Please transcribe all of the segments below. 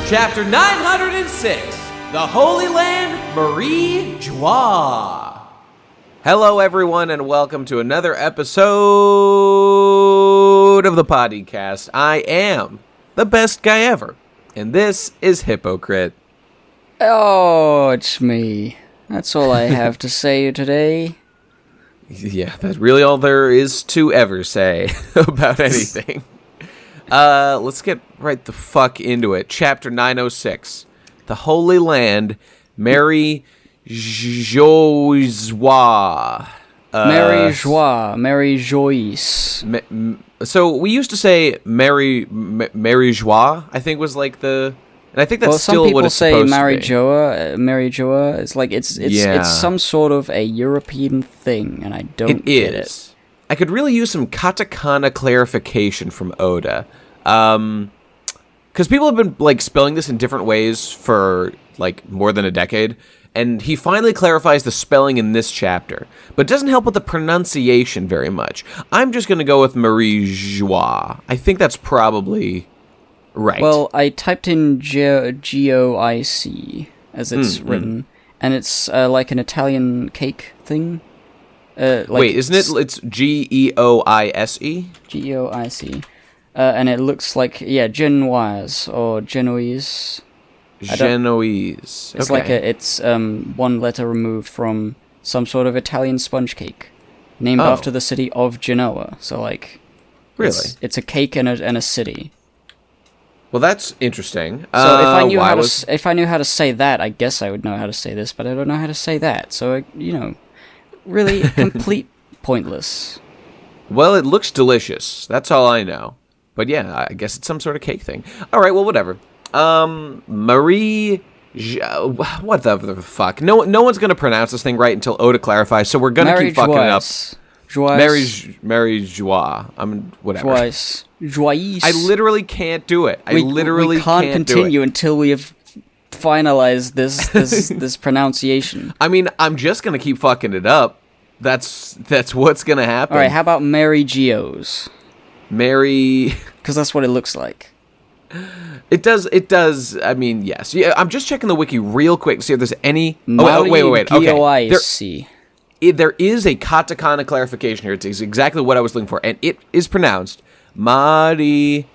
Chapter 906, The Holy Land, Marie Joie. Hello, everyone, and welcome to another episode of the podcast. I am the best guy ever, and this is Hypocrite. Oh, it's me. That's all I have to say today. Yeah, that's really all there is to ever say about anything. Let's get right the fuck into it. Chapter 906, The Holy Land, Marie Joie. Mary Geoise. So we used to say Mary Joie, I think was like the... And I think that's still what it's supposed to be. Mary Joie. It's like it's some sort of a European thing, and I don't get it. I could really use some katakana clarification from Oda, because people have been like spelling this in different ways for like more than a decade, and he finally clarifies the spelling in this chapter, but doesn't help with the pronunciation very much. I'm just gonna go with Marie Joie. I think that's probably right. Well, I typed in Geoise as it's written, and it's like an Italian cake thing. Wait, isn't it? It's Geoise? Geoise. And it looks like, Genoise or Genoese. Genoese. It's like it's one letter removed from some sort of Italian sponge cake, named after the city of Genoa. So like, really, it's a cake and a city. Well, that's interesting. So if I knew how to say that, I guess I would know how to say this, but I don't know how to say that. So really complete pointless. Well, it looks delicious. That's all I know. But yeah, I guess it's some sort of cake thing. All right, well, whatever. Marie... What the fuck? No one's going to pronounce this thing right until Oda clarifies, so we're going to keep fucking it up. Mary Joie. Whatever. Joie. I literally can't do it. We can't continue until we have finalized this pronunciation. I mean, I'm just going to keep fucking it up. That's what's going to happen. All right, how about Mary Geoise? Mary... Because that's what it looks like. It does, I mean, yes. Yeah, I'm just checking the wiki real quick to see if there's any... wait. Okay. There is a katakana clarification here. It's exactly what I was looking for. And it is pronounced Marie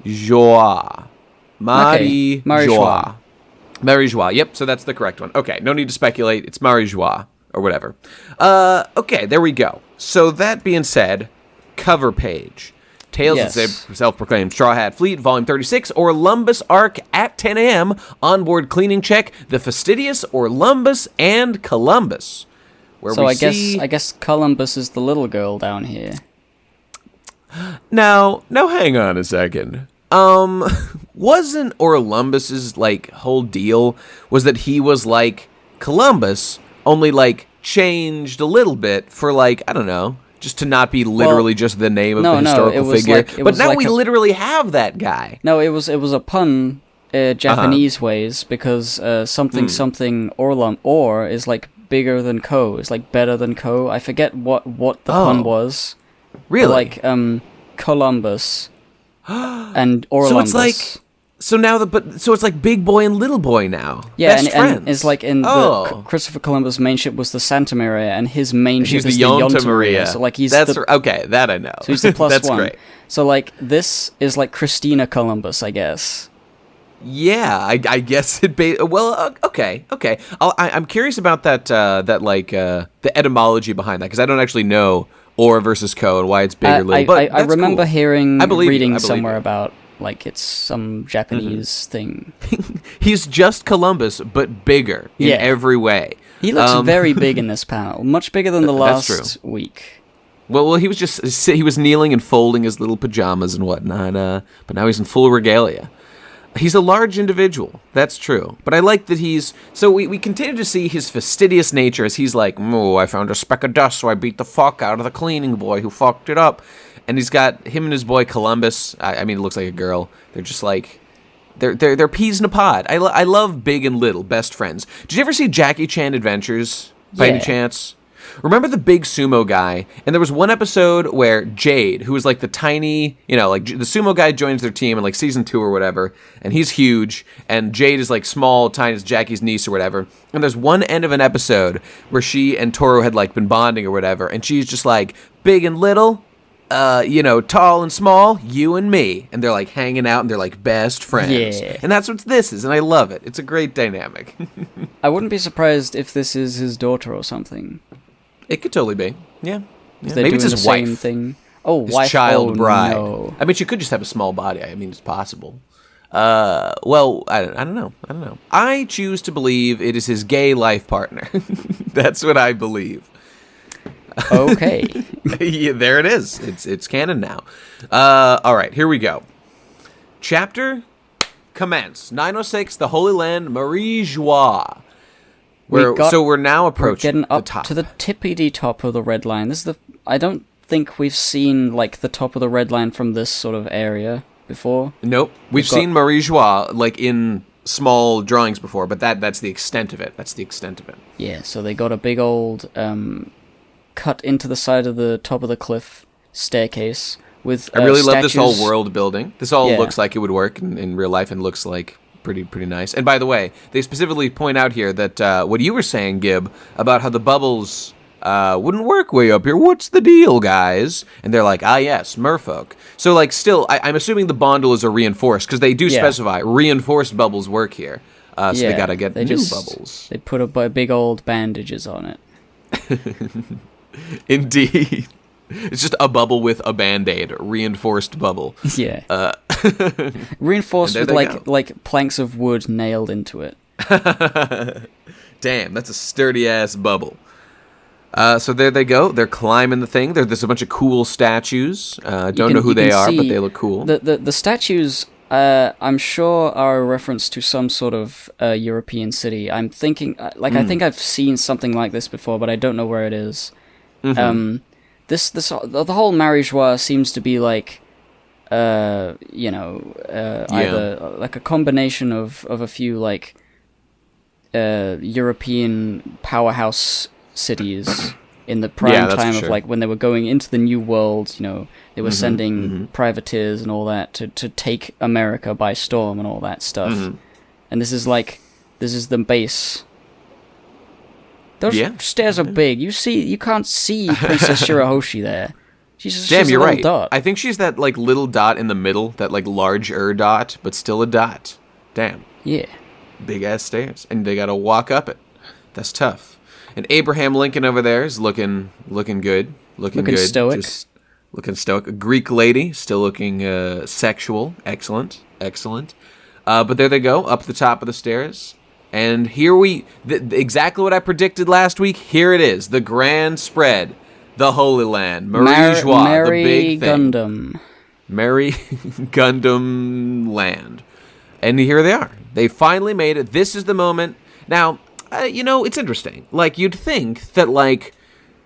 Joie. Marie Joie. Marie Joie. Yep, so that's the correct one. Okay, no need to speculate. It's Marie Joie, or whatever. Okay, there we go. So that being said, cover page. Tales of the Self-Proclaimed Straw Hat Fleet, Volume 36, Orlumbus Arc at 10 a.m. Onboard cleaning check, the fastidious Orlumbus and Columbus. I guess Columbus is the little girl down here. Now hang on a second. Wasn't Orlumbus's like whole deal was that he was like Columbus, only like changed a little bit for like, I don't know, just to not be literally just the name of the historical figure. But now we literally have that guy. No, it was a pun, Japanese ways, because something or is like bigger than ko. It's like better than ko. I forget what the pun was. Really? But like Columbus and Orlumbus. So it's like big boy and little boy now. Yeah, Best friends. And it's like in the Christopher Columbus' main ship was the Santa Maria, and his main ship is the Yonta Maria. So like okay, that I know. So he's the plus that's one. Great. So like this is like Christina Columbus, I guess. Yeah, I guess it. Okay. I'm curious about that. The etymology behind that, because I don't actually know or versus ko and why it's big or little. But I remember cool. reading somewhere about. Like it's some Japanese thing. He's just Columbus, but bigger in every way. He looks very big in this panel, much bigger than the last week. Well, he was kneeling and folding his little pajamas and whatnot. But now he's in full regalia. He's a large individual, that's true. But I like that so we continue to see his fastidious nature as he's like, I found a speck of dust, so I beat the fuck out of the cleaning boy who fucked it up. And he's got him and his boy Columbus. I mean, it looks like a girl. They're just like, they're peas in a pod. I love big and little, best friends. Did you ever see Jackie Chan Adventures by any chance? Remember the big sumo guy? And there was one episode where Jade, who was like the tiny, like the sumo guy joins their team in like season 2 or whatever, and he's huge, and Jade is like small, tiny as Jackie's niece or whatever. And there's one end of an episode where she and Toru had like been bonding or whatever, and she's just like, big and little, tall and small, you and me. And they're like hanging out and they're like best friends. Yeah. And that's what this is, and I love it. It's a great dynamic. I wouldn't be surprised if this is his daughter or something. It could totally be. Yeah. Maybe it's his wife. Same thing. Oh, his wife. Child bride. No. I mean, she could just have a small body. I mean, it's possible. Well, I don't know. I choose to believe it is his gay life partner. That's what I believe. Okay. Yeah, there it is. It's canon now. All right, here we go. Chapter commence. 906, the Holy Land, Marie Joie. We're now approaching getting up the top. to the tippity top of the red line. I don't think we've seen like the top of the red line from this sort of area before. Nope. We've seen Marie Joie like in small drawings before, but that's the extent of it. Yeah, so they got a big old cut into the side of the top of the cliff staircase with I really statues. love this whole world building. This all looks like it would work in real life and looks like pretty nice. And by the way, they specifically point out here that what you were saying, Gib, about how the bubbles wouldn't work way up here. What's the deal, guys? And they're like, yes, merfolk. So like still, I'm assuming the gondolas are reinforced because they do specify reinforced bubbles work here. So they gotta get new bubbles. They put big old bandages on it. Indeed. It's just a bubble with a Band-Aid, reinforced bubble. Yeah. Reinforced with like planks of wood nailed into it. Damn, that's a sturdy-ass bubble. So there they go. They're climbing the thing. There's a bunch of cool statues. Don't know who they are, but they look cool. The statues, I'm sure, are a reference to some sort of European city. I'm thinking, I think I've seen something like this before, but I don't know where it is. Mm-hmm. The whole Marie Joie seems to be like, either like a combination of a few like European powerhouse cities in the prime time of like when they were going into the New World. They were sending privateers and all that to take America by storm and all that stuff. And this is the base. Those stairs are big. You can't see Princess Shirahoshi there. She's Damn, you're a little right. dot. I think she's that like little dot in the middle, that like larger dot, but still a dot. Damn. Yeah. Big ass stairs, and they gotta walk up it. That's tough. And Abraham Lincoln over there is looking good, looking good, stoic. Just looking stoic. A Greek lady still looking sexual. Excellent. But there they go, up the top of the stairs. And here exactly what I predicted last week, here it is, the grand spread, the Holy Land, Marie Joie, the big thing. Gundam. Mary Gundam Land. And here they are. They finally made it. This is the moment. Now, it's interesting. Like, you'd think that, like,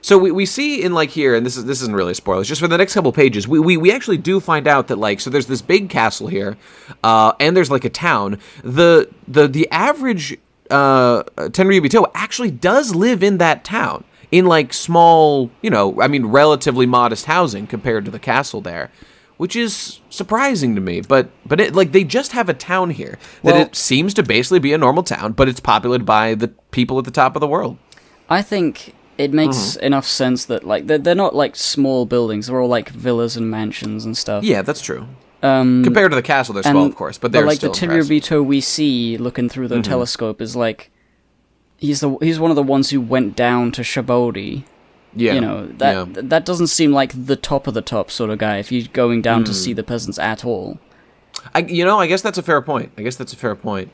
so we see in, like, here, and this isn't really spoilers, just for the next couple pages, we actually do find out that, like, so there's this big castle here, and there's, like, a town. The average Tenryubito actually does live in that town, in, like, small, relatively modest housing compared to the castle there, which is surprising to me. But it, like, they just have a town here that it seems to basically be a normal town, but it's populated by the people at the top of the world. I think it makes enough sense that, like, they're not, like, small buildings. They're all, like, villas and mansions and stuff. Yeah, that's true. Compared to the castle, they're small, of course, but they're still the Tenryubito we see looking through the telescope is, like, he's one of the ones who went down to Shabodi. Yeah. That doesn't seem like the top of the top sort of guy if you're going down to see the peasants at all. I guess that's a fair point.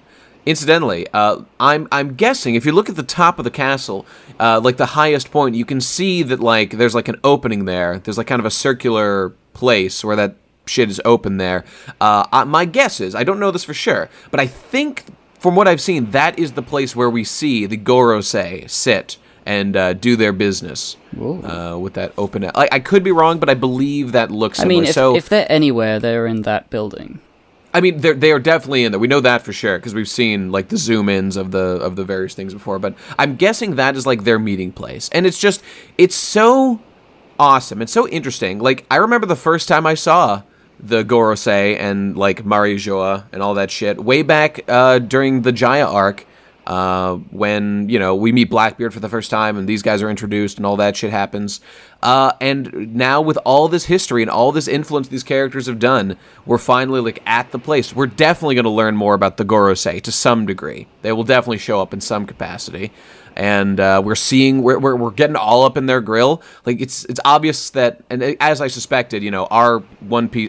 Incidentally, I'm guessing if you look at the top of the castle, like the highest point, you can see that like there's like an opening there. There's like kind of a circular place where that shit is open there. My guess is, I don't know this for sure, but I think from what I've seen, that is the place where we see the Gorosei sit and do their business with that open. I could be wrong, but I believe that looks similar. I mean, if they're anywhere, they're in that building. I mean, they are definitely in there. We know that for sure because we've seen like the zoom ins of the various things before. But I'm guessing that is like their meeting place, and it's so awesome. It's so interesting. Like I remember the first time I saw the Gorosei and like Marijoa and all that shit way back during the Jaya arc. When, we meet Blackbeard for the first time and these guys are introduced and all that shit happens. And now with all this history and all this influence these characters have done, we're finally like at the place. We're definitely going to learn more about the Gorosei to some degree. They will definitely show up in some capacity. And we're getting all up in their grill. Like it's obvious that, and as I suspected, our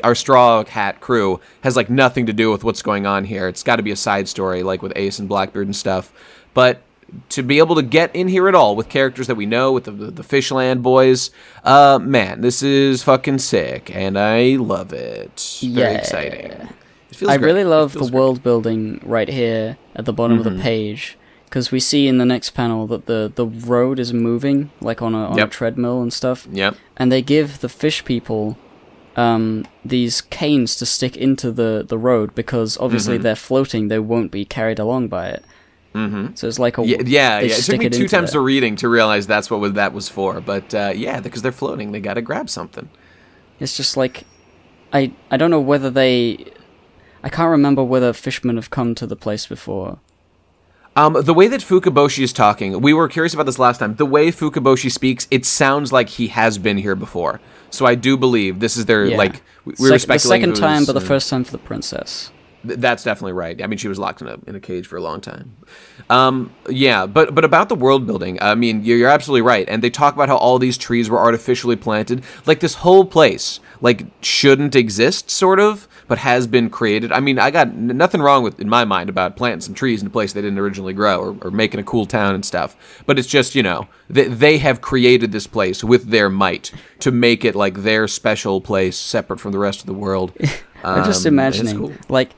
our Straw Hat crew has like nothing to do with what's going on here. It's got to be a side story, like with Ace and Blackbeard and stuff. But to be able to get in here at all with characters that we know, with the Fishland boys, man, this is fucking sick, and I love it. Very exciting. It feels great. Really love the world building right here at the bottom of the page. Because we see in the next panel that the road is moving, like on a treadmill and stuff. Yep. And they give the fish people these canes to stick into the road, because obviously they're floating, they won't be carried along by it. Mm-hmm. So it's like a... Yeah. It took me 2 times the reading to realize that's what that was for. But because they're floating, they gotta grab something. It's just like... I don't know whether they... I can't remember whether fishermen have come to the place before. The way that Fukaboshi is talking, we were curious about this last time. The way Fukaboshi speaks, it sounds like he has been here before. So I do believe this is their, we were speculating. The second time, but the first time for the princess. That's definitely right. I mean, she was locked in a cage for a long time. But about the world building, I mean, you're absolutely right. And they talk about how all these trees were artificially planted. Like, this whole place, like, shouldn't exist, sort of, but has been created. I mean, I got nothing wrong with, in my mind, about planting some trees in a place they didn't originally grow, or making a cool town and stuff. But it's just, they have created this place with their might to make it, like, their special place, separate from the rest of the world. I'm just imagining, cool. like...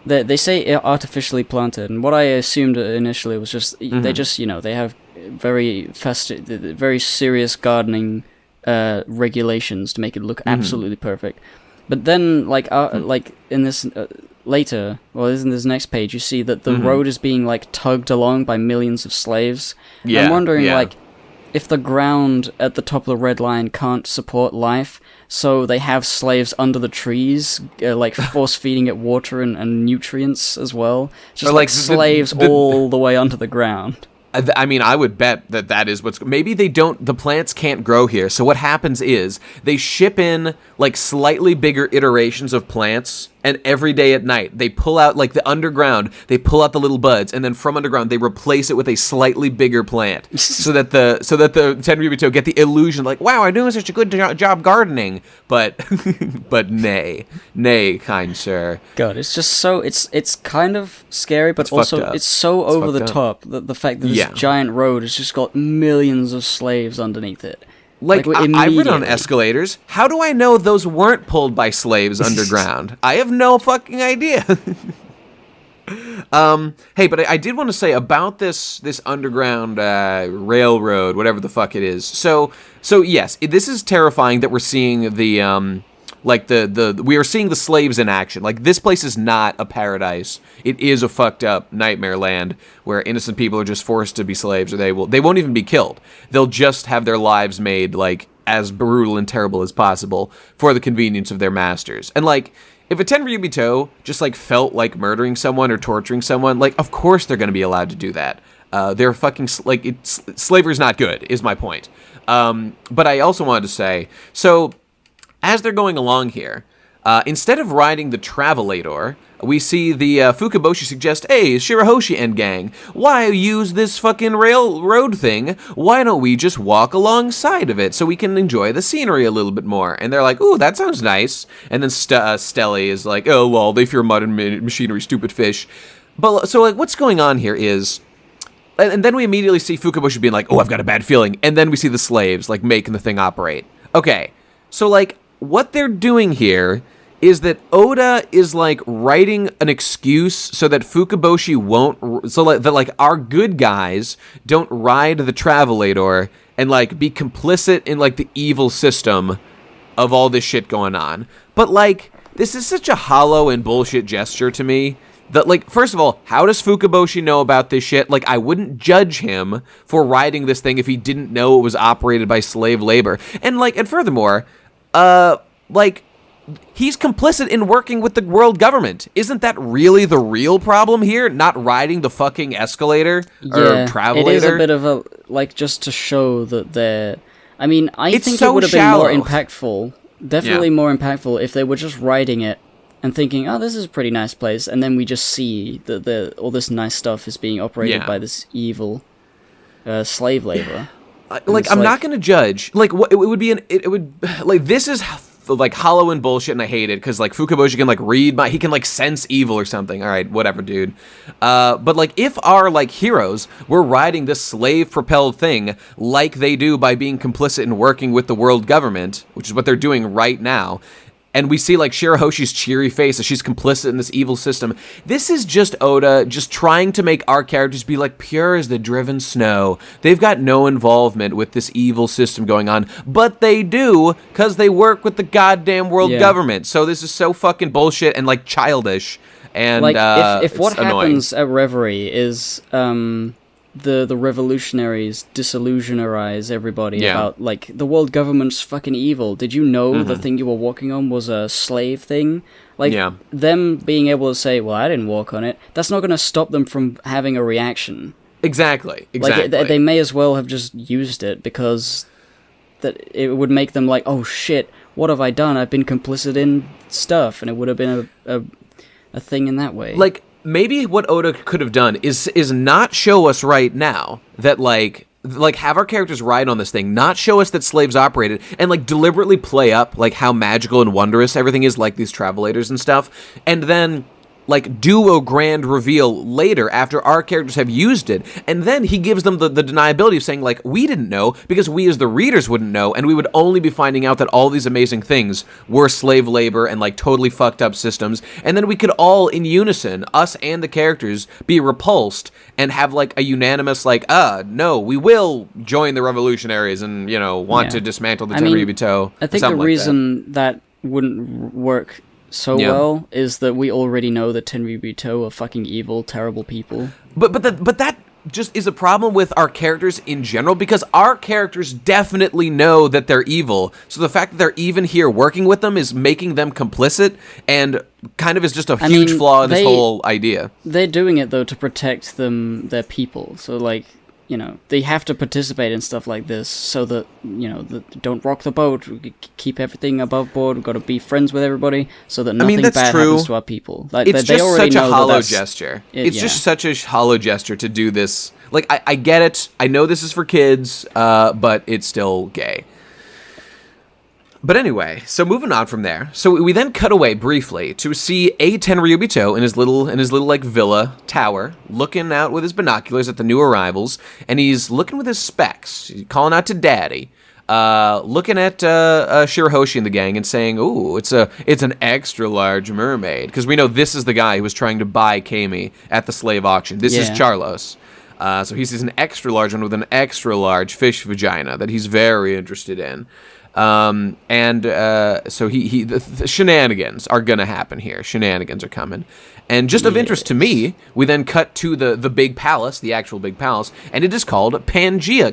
They say artificially planted, and what I assumed initially was just they just they have very serious gardening regulations to make it look absolutely perfect. But then, like in this later, well, in this next page, you see that the road is being like tugged along by millions of slaves. Yeah, I'm wondering like if the ground at the top of the red line can't support life, so they have slaves under the trees, like force-feeding it water and nutrients as well. Just like slaves all the way under the ground. I mean, I would bet that is what's... Maybe the plants can't grow here, so what happens is they ship in, like, slightly bigger iterations of plants, and every day at night, they pull out, like, the underground, they pull out the little buds, and then from underground, they replace it with a slightly bigger plant, so that the Tenryubito get the illusion, like, wow, I'm doing such a good job gardening, but nay, kind sir. God, it's just so... It's kind of scary, but also it's so over the top, the fact that this giant road has just got millions of slaves underneath it. Like I've ridden on escalators. How do I know those weren't pulled by slaves underground? I have no fucking idea. Hey, but I did want to say about this underground railroad, whatever the fuck it is. So yes, this is terrifying that we're seeing the we are seeing the slaves in action. Like, this place is not a paradise. It is a fucked up nightmare land where innocent people are just forced to be slaves, or they won't even be killed. They'll just have their lives made, like, as brutal and terrible as possible for the convenience of their masters. And, like, if a Tenryubito just, like, felt like murdering someone or torturing someone, like, of course they're going to be allowed to do that. They're fucking, slavery's not good, is my point. But I also wanted to say, so... As they're going along here, instead of riding the Travelator, we see the Fukaboshi suggest, hey, Shirahoshi and gang, why use this fucking railroad thing? Why don't we just walk alongside of it so we can enjoy the scenery a little bit more? And they're like, ooh, that sounds nice. And then Stelly is like, oh, lol, they fear modern machinery, stupid fish. But so, like, what's going on here is... And then we immediately see Fukaboshi being like, oh, I've got a bad feeling. And then we see the slaves, like, making the thing operate. Okay, so, like... What they're doing here is that Oda is, like, writing an excuse so that Fukaboshi won't... So that, like, our good guys don't ride the Travelator and, like, be complicit in, like, the evil system of all this shit going on. But, like, this is such a hollow and bullshit gesture to me. That, like, first of all, how does Fukaboshi know about this shit? Like, I wouldn't judge him for riding this thing if he didn't know it was operated by slave labor. And, like, and furthermore, like, he's complicit in working with the world government. Isn't that really the real problem here? Not riding the fucking escalator or travelator? It is a bit of a, like, just to show that they're... I mean, I think it would have been more impactful, definitely more impactful, if they were just riding it and thinking, oh, this is a pretty nice place, and then we just see that all this nice stuff is being operated by this evil slave labor. Like, I'm not going to judge. Like, what it would be like, this is like hollow and bullshit, and I hate it because, like, Fukaboshi can, like, he can, like, sense evil or something. All right, whatever, dude. But, like, if our, like, heroes were riding this slave-propelled thing like they do by being complicit in working with the world government, which is what they're doing right now, and we see, like, Shirahoshi's cheery face as she's complicit in this evil system. This is just Oda just trying to make our characters be, like, pure as the driven snow. They've got no involvement with this evil system going on, but they do, because they work with the goddamn world government. So this is so fucking bullshit and, like, childish. And, like, if what happens at Reverie is, the revolutionaries disillusionarize everybody about, like, the world government's fucking evil. Did you know the thing you were walking on was a slave thing? Like, them being able to say, well, I didn't walk on it, that's not going to stop them from having a reaction. Exactly. Like, they may as well have just used it because that it would make them like, oh shit, what have I done? I've been complicit in stuff, and it would have been a thing in that way. Like, maybe what Oda could have done is not show us right now that, like have our characters ride on this thing, not show us that slaves operated, and, like, deliberately play up, like, how magical and wondrous everything is, like these travelators and stuff, and then, like, do a grand reveal later after our characters have used it, and then he gives them the deniability of saying, like, we didn't know because we as the readers wouldn't know, and we would only be finding out that all these amazing things were slave labor and, like, totally fucked up systems, and then we could all, in unison, us and the characters, be repulsed and have, like, a unanimous, like, no, we will join the revolutionaries and, you know, want to dismantle the Tenryubito. I think the reason that wouldn't work so well is that we already know that Tenryubito are fucking evil, terrible people. But that just is a problem with our characters in general, because our characters definitely know that they're evil. So the fact that they're even here working with them is making them complicit, and kind of is just a huge flaw in this whole idea. They're doing it, though, to protect their people. So, like, you know, they have to participate in stuff like this so that, you know, don't rock the boat, we keep everything above board, we've got to be friends with everybody so that nothing bad happens to our people. Like, it's just such a hollow gesture. It's just such a hollow gesture to do this. Like, I get it. I know this is for kids, but it's still gay. But anyway, so moving on from there. So we then cut away briefly to see a Tenryubito in his little like villa tower, looking out with his binoculars at the new arrivals, and he's looking with his specs, calling out to Daddy, looking at Shirahoshi and the gang and saying, "Ooh, it's an extra large mermaid," because we know this is the guy who was trying to buy Kami at the slave auction. This is Charlos. So he sees an extra large one with an extra large fish vagina that he's very interested in. So the shenanigans are gonna happen here. Shenanigans are coming. And just of interest to me, we then cut to the big palace, the actual big palace, and it is called Pangea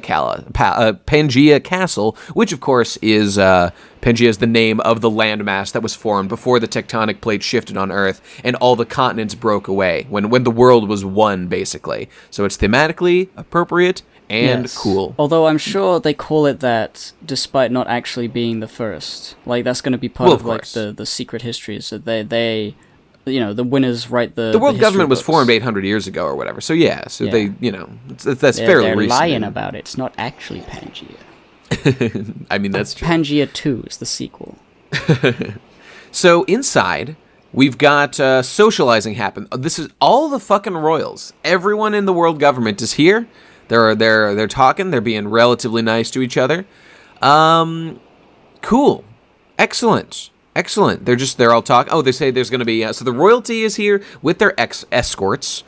Castle, which of course is, Pangea is the name of the landmass that was formed before the tectonic plate shifted on Earth and all the continents broke away, when the world was one, basically. So it's thematically appropriate and cool. Although I'm sure they call it that despite not actually being the first. Like, that's going to be part of like the secret histories. So they you know, the winners write the world government was formed 800 years ago or whatever. So they, you know, that's fairly recent. They're lying about it. It's not actually Pangea. I mean, that's true. Pangea 2 is the sequel. So inside, we've got socializing happen. This is all the fucking royals. Everyone in the world government is here. They're talking. They're being relatively nice to each other. Cool. Excellent. They're all talking. Oh, they say there's going to be... so the royalty is here with their escorts,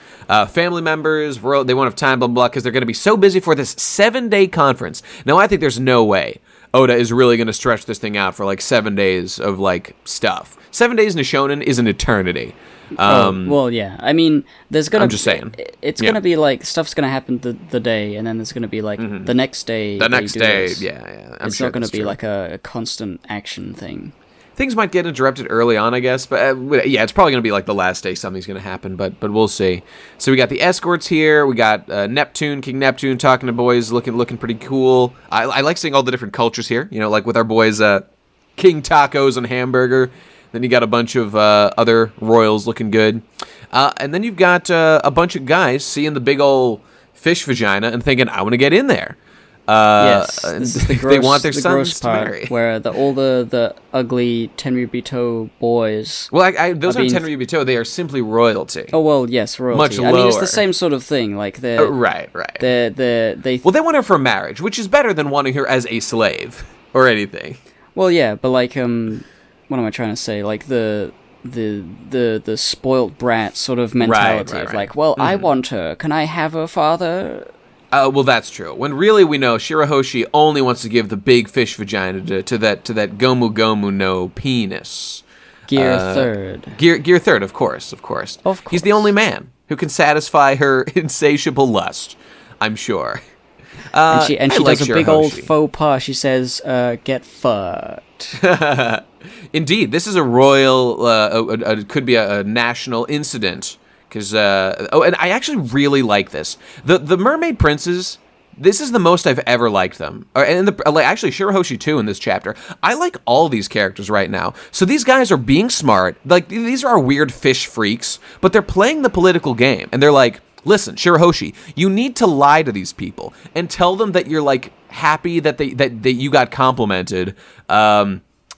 family members, they won't have time, blah, blah, blah, because they're going to be so busy for this 7-day conference. Now, I think there's no way Oda is really going to stretch this thing out for like 7 days of like stuff. 7 days in a shonen is an eternity. Well, yeah. I mean, there's gonna. I'm just saying. It's gonna be like stuff's gonna happen the day, and then there's gonna be like the next day. The next day, this. yeah. It's not gonna be like a constant action thing. Things might get interrupted early on, I guess, but yeah, it's probably gonna be like the last day something's gonna happen, but we'll see. So we got the escorts here. We got Neptune, King Neptune, talking to boys, looking pretty cool. I like seeing all the different cultures here. You know, like with our boys, King Tacos and Hamburger. Then you got a bunch of other royals looking good. And then you've got a bunch of guys seeing the big old fish vagina and thinking, I want to get in there. Yes, this is the gross, they want their sons to part, marry. Where all the ugly Tenryubito boys... Well, those aren't Tenryubito, they are simply royalty. Oh, well, yes, royalty. Much lower. I mean, it's the same sort of thing. Like they're... Right. They well, they want her for marriage, which is better than wanting her as a slave or anything. Well, yeah, but like... what am I trying to say? Like the spoilt brat sort of mentality of like, well, I want her. Can I have her, father? Well, that's true. When really we know Shirahoshi only wants to give the big fish vagina to that Gomu Gomu no penis. Gear third. Gear third, of course. He's the only man who can satisfy her insatiable lust, I'm sure. And she does a big old faux pas. She says, get fucked. Indeed, this is a royal, it could be a national incident. Because, and I actually really like this. The mermaid princes, this is the most I've ever liked them. And actually, Shirahoshi too in this chapter. I like all these characters right now. So these guys are being smart. Like, these are our weird fish freaks, but they're playing the political game. And they're like, listen, Shirahoshi, you need to lie to these people and tell them that you're like happy that that you got complimented.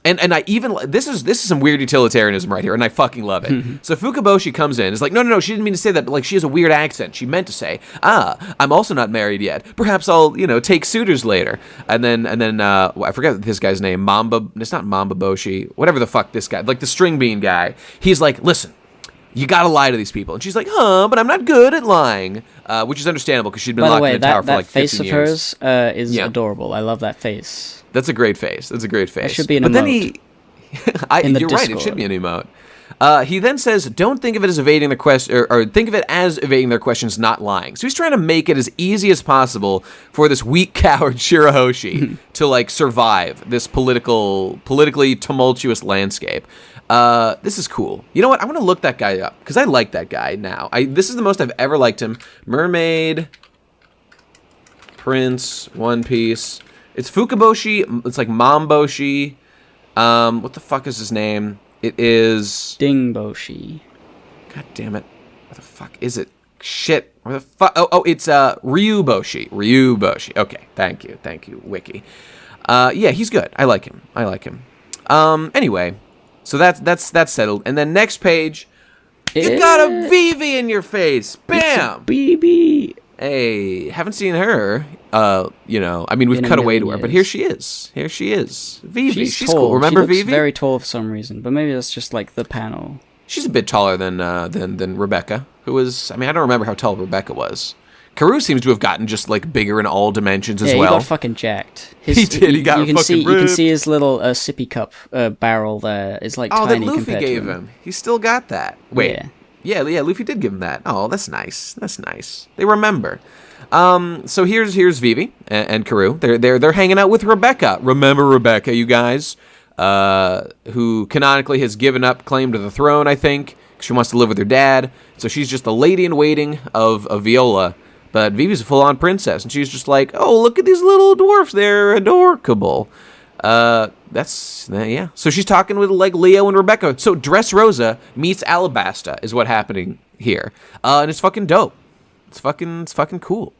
And I even this is some weird utilitarianism right here, and I fucking love it. So Fukaboshi comes in, is like, no, she didn't mean to say that, but like she has a weird accent. She meant to say, I'm also not married yet. Perhaps I'll take suitors later. And then I forget this guy's name. Mamba. It's not Mamba Boshi. Whatever the fuck this guy, like the string bean guy. He's like, listen. You gotta lie to these people. And she's like, but I'm not good at lying. Which is understandable because she'd been locked in a tower for like 15 years. That face of hers is adorable. I love that face. That's a great face. That should be an emote. Then you're right, it should be an emote. He then says, don't think of it as evading the question, or think of it as evading their questions, not lying. So he's trying to make it as easy as possible for this weak coward Shirahoshi to like survive this politically tumultuous landscape. This is cool. You know what? I'm going to look that guy up because I like that guy now. This is the most I've ever liked him. Mermaid, Prince, One Piece. It's Fukaboshi. It's like Momboshi. What the fuck is his name? It is... Dingboshi. God damn it. What the fuck is it? Shit. Where the fuck? Oh, it's Ryuboshi. Ryuboshi. Okay. Thank you, Wiki. Yeah, he's good. I like him. Anyway... So that's settled. And then next page, you got a Vivi in your face. Bam! Vivi. Hey, haven't seen her. I mean, we've cut away to her, but here she is. Vivi. She's tall. Cool. Remember she looks Vivi? Very tall for some reason, but maybe that's just like the panel. She's a bit taller than Rebecca, who was. I mean, I don't remember how tall Rebecca was. Karu seems to have gotten just like bigger in all dimensions as well. Yeah, he got fucking jacked. He did. He got fucking ripped. You can see his little sippy cup barrel there. It's like tiny that Luffy compared gave to him. He still got that. Wait. Yeah. Luffy did give him that. Oh, that's nice. They remember. So here's Vivi and Karu. They're hanging out with Rebecca. Remember Rebecca, you guys? Who canonically has given up claim to the throne, I think. She wants to live with her dad. So she's just the lady in waiting of Viola. But Vivi's a full-on princess, and she's just like, oh, look at these little dwarfs. They're adorable. So she's talking with, like, Leo and Rebecca. So Dressrosa meets Alabasta is what's happening here. And it's fucking dope. It's fucking cool.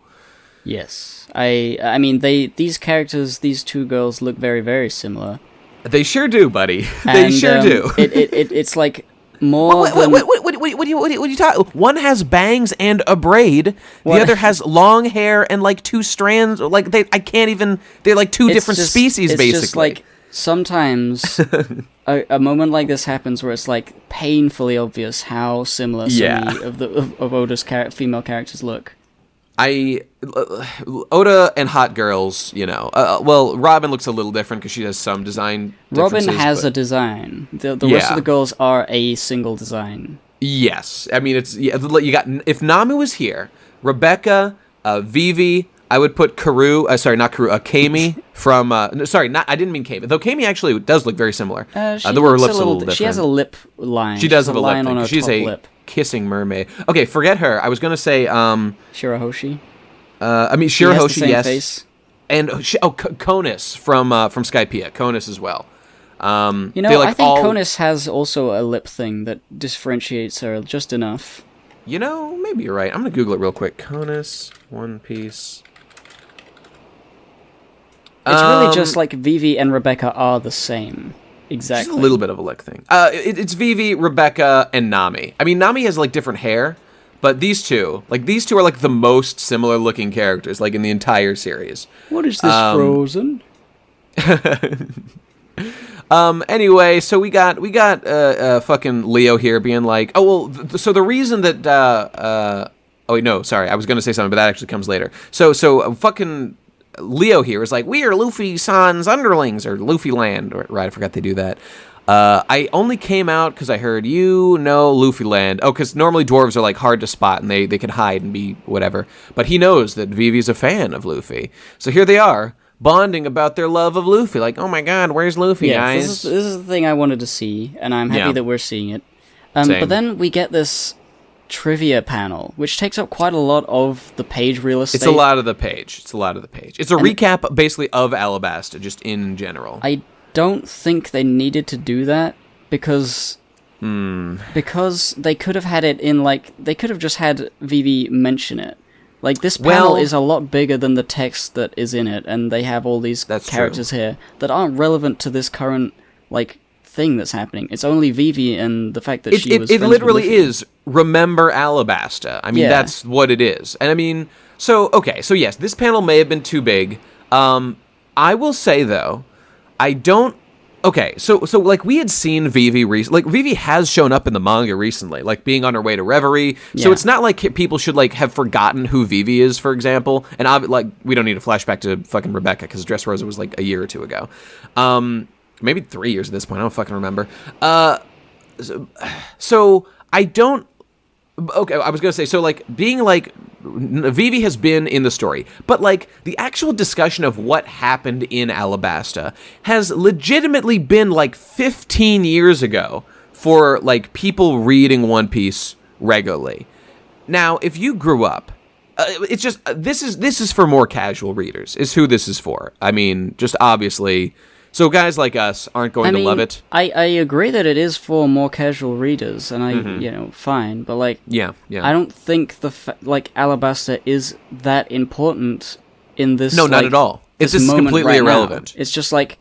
Yes. I mean, these characters, these two girls look very, very similar. They sure do, buddy. They sure do. It's like... What are you talking? One has bangs and a braid. The other has long hair and like two strands. Like I can't even. They're like two different species, basically. It's just like sometimes a moment like this happens where it's like painfully obvious how similar so many of Oda's female characters look. Oda and hot girls, you know. Well, Robin looks a little different because she has some design differences. Robin has a design. The rest of the girls are a single design. Yes. I mean, you got, if Namu was here, Rebecca, Vivi, I would put Kami from, I didn't mean Kami, though Kami actually does look very similar. There were lips a little different. She has a lip line. She does have a lip line thing. She's a kissing mermaid. Okay, forget her. I was going to say, Shirahoshi. Shirahoshi, yes. Face. And, Konus from Skypiea. Konus as well. I think Konus has also a lip thing that differentiates her just enough. Maybe you're right. I'm going to Google it real quick. Konus, One Piece. It's really just like Vivi and Rebecca are the same. Exactly. Just a little bit of a lick thing. It's Vivi, Rebecca, and Nami. I mean, Nami has, like, different hair, but these two are, like, the most similar-looking characters, like, in the entire series. What is this, Frozen? Anyway, so we got fucking Leo here being like, so the reason that, I was going to say something, but that actually comes later. So fucking Leo here is like, we are Luffy-san's underlings, or Luffy land, right, I forgot they do that. I only came out because I heard Luffy land. Oh, because normally dwarves are, like, hard to spot, and they can hide and be whatever. But he knows that Vivi's a fan of Luffy. So here they are, bonding about their love of Luffy. Like, oh my god, where's Luffy, guys? This is the thing I wanted to see, and I'm happy that we're seeing it. But then we get this trivia panel, which takes up quite a lot of the page real estate. It's a lot of the page. It's a recap, basically, of Alabasta, just in general. I don't think they needed to do that, because they could have had it in, like, they could have just had Vivi mention it. Like, this panel is a lot bigger than the text that is in it, and they have all these characters here that aren't relevant to this current, like, thing that's happening. It's only Vivi and the fact that she was friends with literally Luffy. is Remember Alabasta. I mean, that's what it is. And I mean, so yes, this panel may have been too big. I will say, though, I don't... Okay, so like, we had seen Vivi recently. Like, Vivi has shown up in the manga recently, like, being on her way to Reverie. So it's not like people should, like, have forgotten who Vivi is, for example. And, like, we don't need a flashback to fucking Rebecca, because Dressrosa was, like, a year or two ago. Maybe 3 years at this point. I don't fucking remember. So I don't... Okay, I was going to say, so, like, being, like, Vivi has been in the story, but, like, the actual discussion of what happened in Alabasta has legitimately been, like, 15 years ago for, like, people reading One Piece regularly. Now, if you grew up, it's just, this is for more casual readers, is who this is for. I mean, just obviously... So guys like us aren't going to love it. I agree that it is for more casual readers, and fine. But, like, yeah. I don't think Alabasta is that important in this. No, not at all. It's just completely irrelevant. Now. It's just like,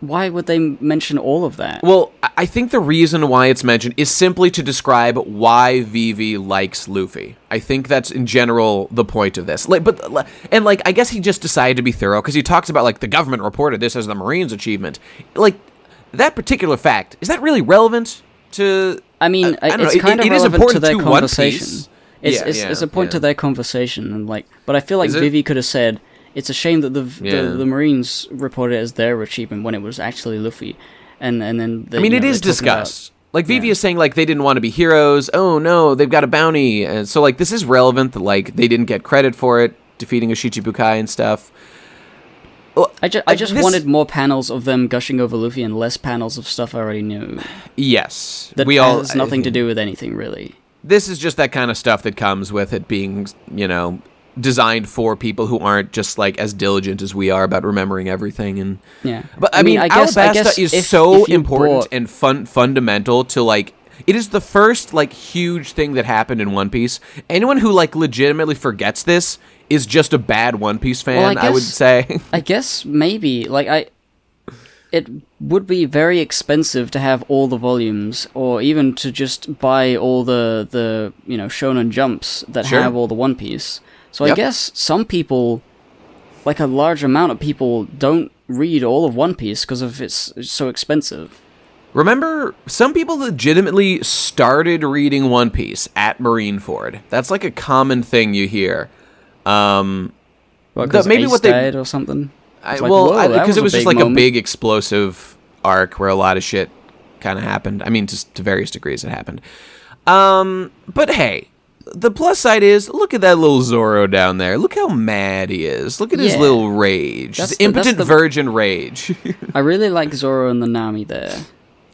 why would they mention all of that? Well, I think the reason why it's mentioned is simply to describe why Vivi likes Luffy. I think that's in general the point of this. I guess he just decided to be thorough because he talks about, like, the government reported this as the Marines' achievement. Like, that particular fact, is that really relevant to... I mean, it's kind of relevant to their conversation. It's a point to their conversation, and, like, but I feel like Vivi could have said, it's a shame that the Marines reported it as their achievement when it was actually Luffy, and then they, it is discussed. Like, Vivi is saying, like, they didn't want to be heroes. Oh no, they've got a bounty, and so, like, this is relevant that, like, they didn't get credit for it, defeating a Shichibukai and stuff. I just wanted more panels of them gushing over Luffy and less panels of stuff I already knew. Yes, that has nothing to do with anything really. This is just that kind of stuff that comes with it being, designed for people who aren't just, like, as diligent as we are about remembering everything. And but I mean Alabasta is so important and fundamental to, like, it is the first, like, huge thing that happened in One Piece. Anyone who, like, legitimately forgets this is just a bad One Piece fan. I would say. I guess maybe, like, it would be very expensive to have all the volumes, or even to just buy all the Shonen Jumps that have all the One Piece. So I guess some people, like a large amount of people, don't read all of One Piece because of it's so expensive. Remember, some people legitimately started reading One Piece at Marineford. That's, like, a common thing you hear. Maybe what they died or something. Because it was just like a big explosive arc where a lot of shit kind of happened. I mean, just to various degrees it happened. But hey, the plus side is, look at that little Zoro down there. Look how mad he is. Look at his little rage. His impotent virgin rage. I really like Zoro and the Nami there.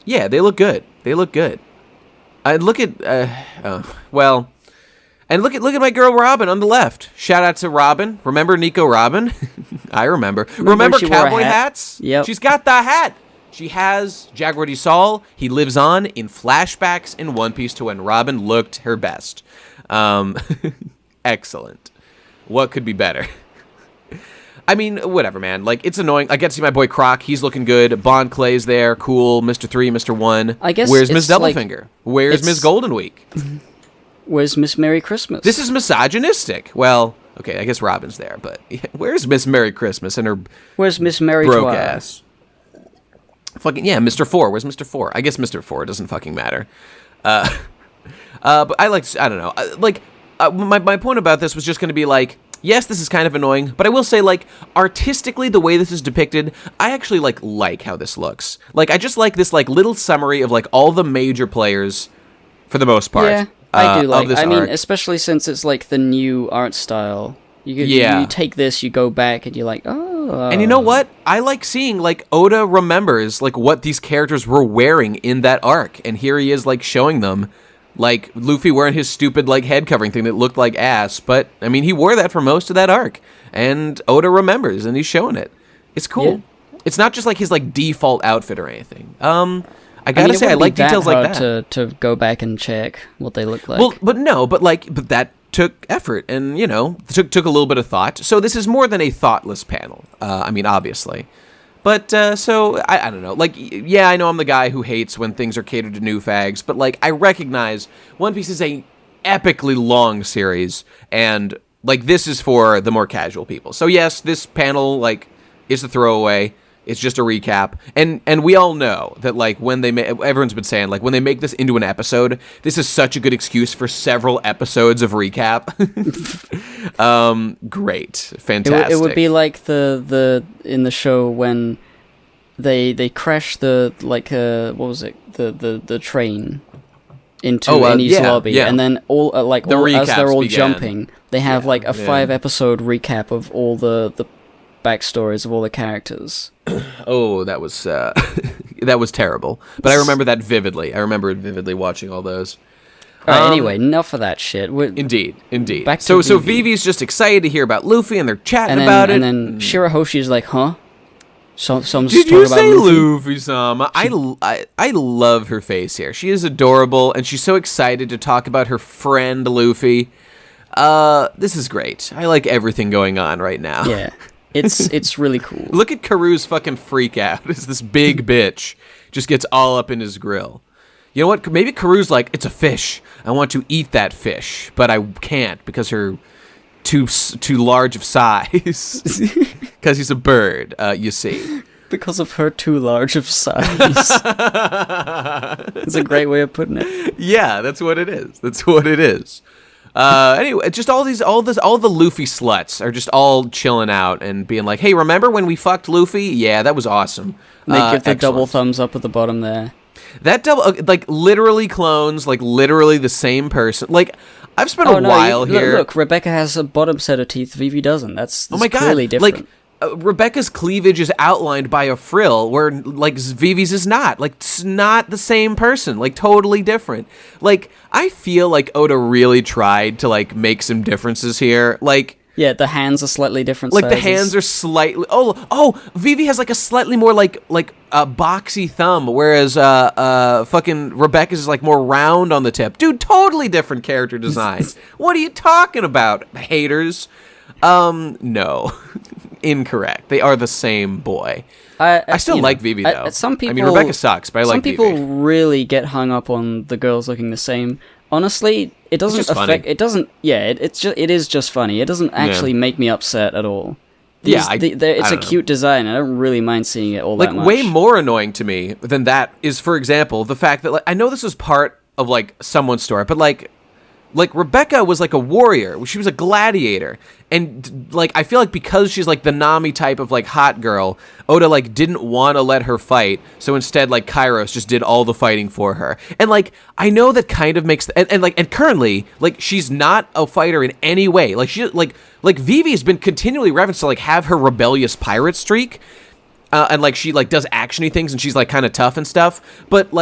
Yeah, they look good. And look at my girl Robin on the left. Shout out to Robin. Remember Nico Robin? I remember. Remember cowboy hats? Yep. She's got the hat. She has Jaguar de Sol. He lives on in flashbacks in One Piece to when Robin looked her best. Excellent. What could be better? I mean, whatever, man. Like, it's annoying. I get to see my boy Croc. He's looking good. Bon Clay's there. Cool. Mr. 3, Mr. 1. I guess Where's Miss Doublefinger? Where's Miss Golden Week? Where's Miss Merry Christmas? This is misogynistic. Well, okay, I guess Robin's there, but where's Miss Merry Christmas and her Where's Miss Merry broke ass? Fucking yeah, Mr. 4. Where's Mr. 4? I guess Mr. 4 doesn't fucking matter. But I don't know. My point about this was just going to be like, yes, this is kind of annoying, but I will say, like, artistically, the way this is depicted, I actually like how this looks. Like, I just like this like little summary of like all the major players for the most part. Yeah. I do like. I mean, especially since it's like the new art style. You take this, you go back, and you're like, oh. And you know what? I like seeing like Oda remembers like what these characters were wearing in that arc, and here he is like showing them, like Luffy wearing his stupid like head covering thing that looked like ass, but I mean he wore that for most of that arc, and Oda remembers, and he's showing it. It's cool. Yeah. It's not just like his like default outfit or anything. I gotta say, I like details like that. To go back and check what they look like. Well, but that took effort, and took a little bit of thought. So this is more than a thoughtless panel. I mean, obviously, but so I don't know. Like, yeah, I know I'm the guy who hates when things are catered to new fags, but like I recognize One Piece is a epically long series, and like this is for the more casual people. So yes, this panel like is a throwaway. It's just a recap, and we all know that like when they everyone's been saying like when they make this into an episode, this is such a good excuse for several episodes of recap. Great, fantastic. It would be like the in the show when they crash the like what was it the train into Eni's lobby, and then as they're all jumping, they have like a 5-episode recap of all the backstories of all the characters. Oh, that was that was terrible. But I remember that vividly. I remember vividly watching all those. All right, anyway, enough of that shit. Indeed. Back to Vivi. So Vivi's just excited to hear about Luffy, and they're chatting about it. And then Shirahoshi's like, huh? Did you say Luffy-sama? I love her face here. She is adorable, and she's so excited to talk about her friend Luffy. This is great. I like everything going on right now. Yeah. It's really cool. Look at Karu's fucking freak out as this big bitch just gets all up in his grill. You know what? Maybe Karu's like, it's a fish. I want to eat that fish, but I can't because her too large of size. Because he's a bird, you see. Because of her too large of size. It's a great way of putting it. Yeah, that's what it is. Anyway, just all the Luffy sluts are just all chilling out and being like, hey, remember when we fucked Luffy? Yeah, that was awesome. They give the double thumbs up at the bottom there. That double, like, literally clones, like, literally the same person. Like, I've spent a while here. Look, Rebecca has a bottom set of teeth, Vivi doesn't. That's clearly different. Like, Rebecca's cleavage is outlined by a frill, where, like, Vivi's is not. Like, it's not the same person. Like, totally different. Like, I feel like Oda really tried to, like, make some differences here. Like... Yeah, the hands are slightly different like, sizes. The hands are slightly... Oh, Vivi has, like, a slightly more, like a boxy thumb, whereas, fucking Rebecca's is, like, more round on the tip. Dude, totally different character designs. What are you talking about, haters? No. Incorrect. They are the same boy. I still like Vivi though. Some people, I mean, Rebecca sucks, but I like Vivi. Some people really get hung up on the girls looking the same. Honestly, it doesn't affect. Funny. It doesn't. Yeah, it is just funny. It doesn't actually make me upset at all. It's a cute design. I don't really mind seeing it all that much. Like, way more annoying to me than that is, for example, the fact that, like, I know this was part of, like, someone's story, but, like, like Rebecca was like a warrior. She was a gladiator. And like I feel like because she's like the Nami type of like hot girl, Oda like didn't want to let her fight. So instead like Kairos just did all the fighting for her. And like I know that kind of makes and currently like she's not a fighter in any way. Like she like Vivi has been continually referenced to like have her rebellious pirate streak. And like she like does actiony things and she's like kind of tough and stuff. But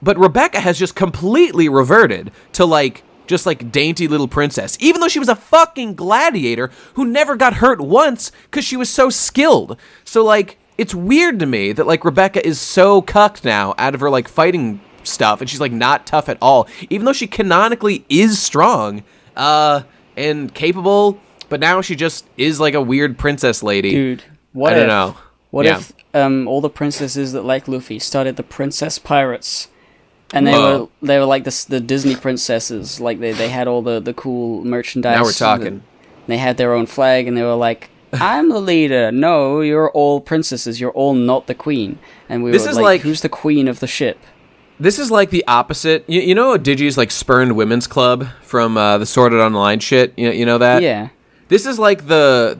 Rebecca has just completely reverted to like just like dainty little princess, even though she was a fucking gladiator who never got hurt once because she was so skilled. So like it's weird to me that like Rebecca is so cucked now out of her like fighting stuff and she's like not tough at all, even though she canonically is strong and capable, but now she just is like a weird princess lady. Dude, I don't know. What if all the princesses that like Luffy started the princess pirates? And they were like the Disney princesses, like they had all the cool merchandise. Now we're talking. They had their own flag, and they were like, "I'm the leader." No, you're all princesses. You're all not the queen. And we were like, "Who's the queen of the ship?" This is like the opposite. You know Digi's like spurned women's club from the Sword Art Online shit. You know that? Yeah. This is like the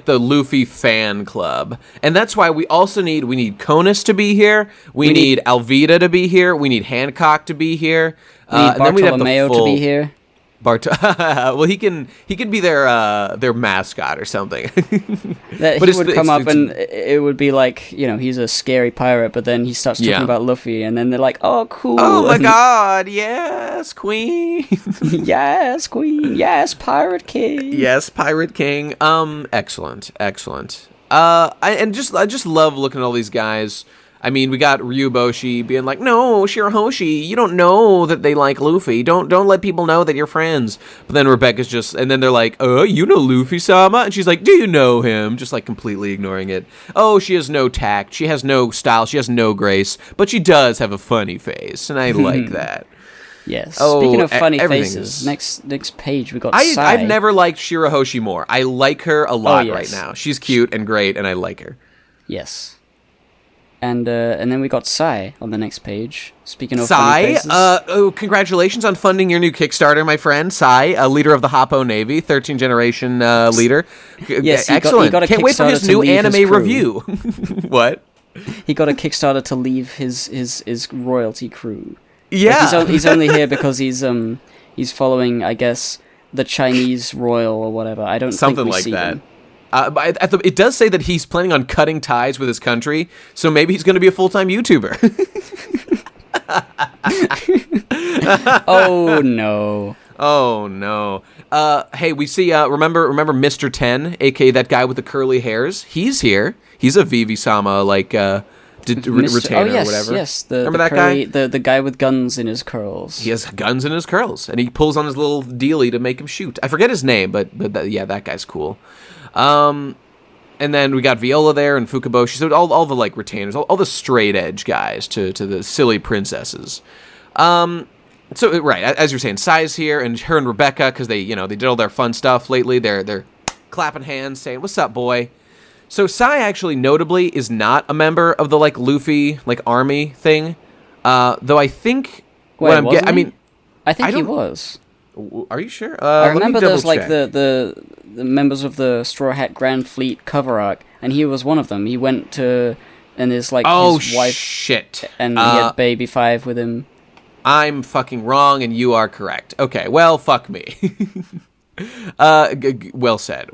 Luffy fan club, and that's why we need Conus to be here. We need Alvida to be here. We need Hancock to be here. We need Bartolomeo to be here. Well, he can be their mascot or something. That he would come up and it would be like, you know, he's a scary pirate, but then he starts talking about Luffy, and then they're like, "Oh, cool! Oh my god, yes, queen, yes, queen, yes, pirate king, yes, pirate king." Excellent. I just love looking at all these guys. I mean, we got Ryuboshi being like, "No, Shirahoshi, you don't know that they like Luffy. Don't let people know that you're friends." But then Rebecca's just, and then they're like, "Oh, you know Luffy-sama?" And she's like, "Do you know him?" Just like completely ignoring it. Oh, she has no tact. She has no style. She has no grace. But she does have a funny face, and I like that. Yes. Oh, speaking of funny faces, next page we got Sai. I've never liked Shirahoshi more. I like her a lot right now. She's cute and great, and I like her. Yes. And then we got Sai on the next page. Speaking of funny faces. Congratulations on funding your new Kickstarter, my friend. Sai, leader of the Hoppo Navy, 13th generation leader. Yes, excellent. Can't wait for his new anime review. What? He got a Kickstarter to leave his royalty crew. Yeah, like he's only here because he's following, I guess, the Chinese royal or whatever. I don't something think we like see that. him. It does say that he's planning on cutting ties with his country, so maybe he's going to be a full-time YouTuber. Oh no! Oh no! Hey, we see. Remember Mr. 10, aka that guy with the curly hairs. He's here. He's a Vivi-sama retainer or whatever. Yes, remember that guy? The guy with guns in his curls. He has guns in his curls, and he pulls on his little dealie to make him shoot. I forget his name, but that guy's cool. And then we got Viola there and Fukaboshi, so all the like retainers, all the straight edge guys to the silly princesses. So right, as you're saying, Sai's here and her and Rebecca, because they did all their fun stuff lately. They're clapping hands, saying, "What's up, boy?" So Sai actually notably is not a member of the like Luffy like army thing, though I think I think he was. Are you sure? I remember there's like the members of the Straw Hat Grand Fleet cover arc, and he was one of them. He went to, and his like his wife, shit, and he had Baby 5 with him. I'm fucking wrong, and you are correct. Okay, well, fuck me. Well said.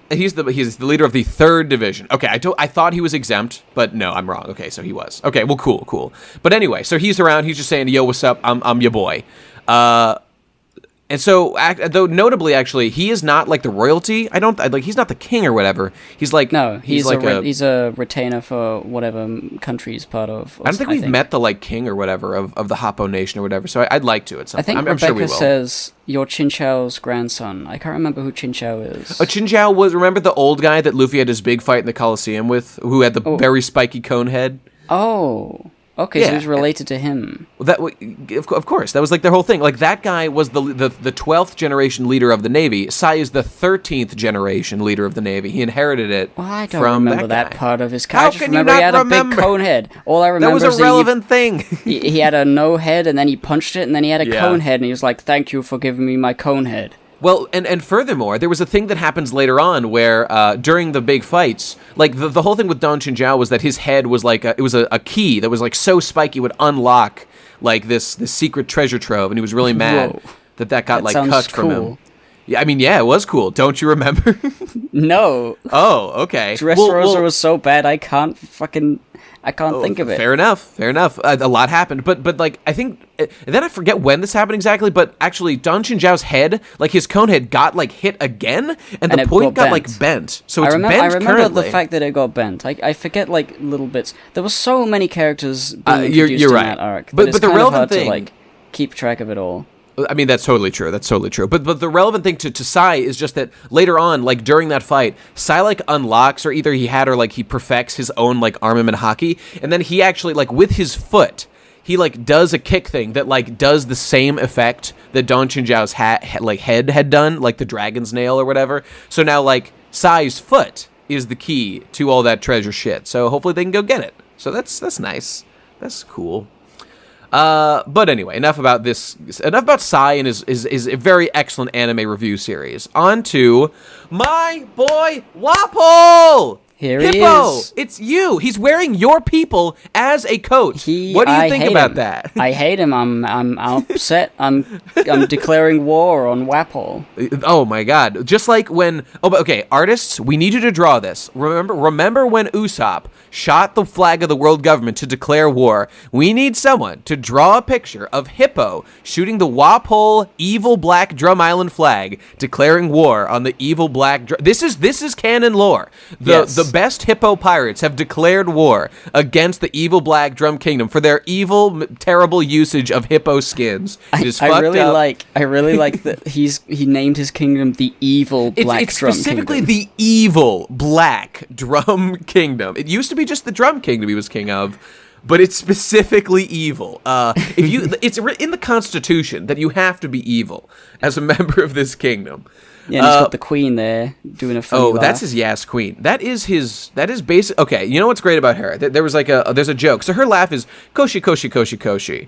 He's the leader of the 3rd division. Okay, I thought he was exempt, but no, I'm wrong. Okay, so he was. Okay, well, cool. But anyway, so he's around. He's just saying, "Yo, what's up? I'm your boy." And so, though notably, actually, he is not like the royalty. He's not the king or whatever. He's like he's a retainer for whatever country he's part of. I don't think we've met the like king or whatever of the Hoppo Nation or whatever. So I'd like to at some point. I think I'm Rebecca sure we will. says you're Chinchao's grandson. I can't remember who Chinchao is. Oh, Chinjao was, remember the old guy that Luffy had his big fight in the Coliseum with, who had the very spiky cone head? Oh. Okay, so he's related to him. Of course, that was like their whole thing. Like that guy was the 12th generation leader of the Navy. Sai is the 13th generation leader of the Navy. He inherited it. Well, I don't from remember that part of his character. How can you not remember? He had a big cone head. All I remember that was a relevant thing. he had a no head, and then he punched it, and then he had a cone head, and he was like, "Thank you for giving me my cone head." Well, and furthermore, there was a thing that happens later on where during the big fights, like the whole thing with Don Chinjao was that his head was like it was a key that was like so spiky would unlock like this secret treasure trove, and he was really mad that got like cut from him. Yeah, I mean, yeah, it was cool. Don't you remember? No. Oh, okay. Dressrosa was so bad I can't think of it. Fair enough. A lot happened, but like I think then I forget when this happened exactly. But actually, Don Chinjao's head, like his cone head, got like hit again, and the point got like bent. So it's bent I remember currently. The fact that it got bent. I forget like little bits. There were so many characters being introduced in that arc. But the relevant thing, to, like, keep track of it all. I mean, that's totally true. But the relevant thing to Sai is just that later on, like during that fight, Sai like unlocks, or either he had, or like he perfects his own like armament hockey, and then he actually like with his foot, he like does a kick thing that like does the same effect that Don Chinjao's head had done, like the dragon's nail or whatever. So now like Sai's foot is the key to all that treasure shit. So hopefully they can go get it. So that's nice. That's cool. But anyway, enough about this. Enough about Sai and his a very excellent anime review series. On to my boy Wapol. Here Hippo, he is. It's you. He's wearing your people as a coat. What do you think about that? I hate him. I'm upset. I'm declaring war on Wapol. Oh my god. Just like when okay, artists, we need you to draw this. Remember when Usopp shot the flag of the world government to declare war? We need someone to draw a picture of Hippo shooting the Wapol evil black Drum Island flag, declaring war on the evil black This is canon lore. The best Hippo pirates have declared war against the evil Black Drum Kingdom for their evil, terrible usage of hippo skins. It is fucked up. I really like that he named his kingdom the evil Black it's Drum specifically Kingdom. The evil Black Drum Kingdom. It used to be just the Drum Kingdom he was king of, but it's specifically evil. It's in the Constitution that you have to be evil as a member of this kingdom. Yeah, and he's got the queen there doing a funny laugh. That's his Yas queen. That is basic. Okay, you know what's great about her? There was like there's a joke. So her laugh is koshi koshi koshi koshi.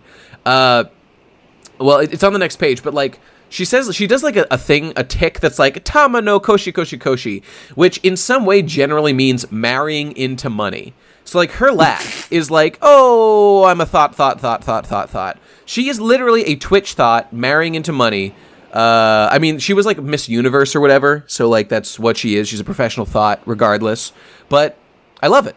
Well, it's on the next page, but like she does like a tick that's like tama no koshi koshi koshi, which in some way generally means marrying into money. So like her laugh is like, oh, I'm a thought. She is literally a Twitch thought marrying into money. I mean, she was like Miss Universe or whatever, so like that's what she is. She's a professional thought, regardless. But I love it.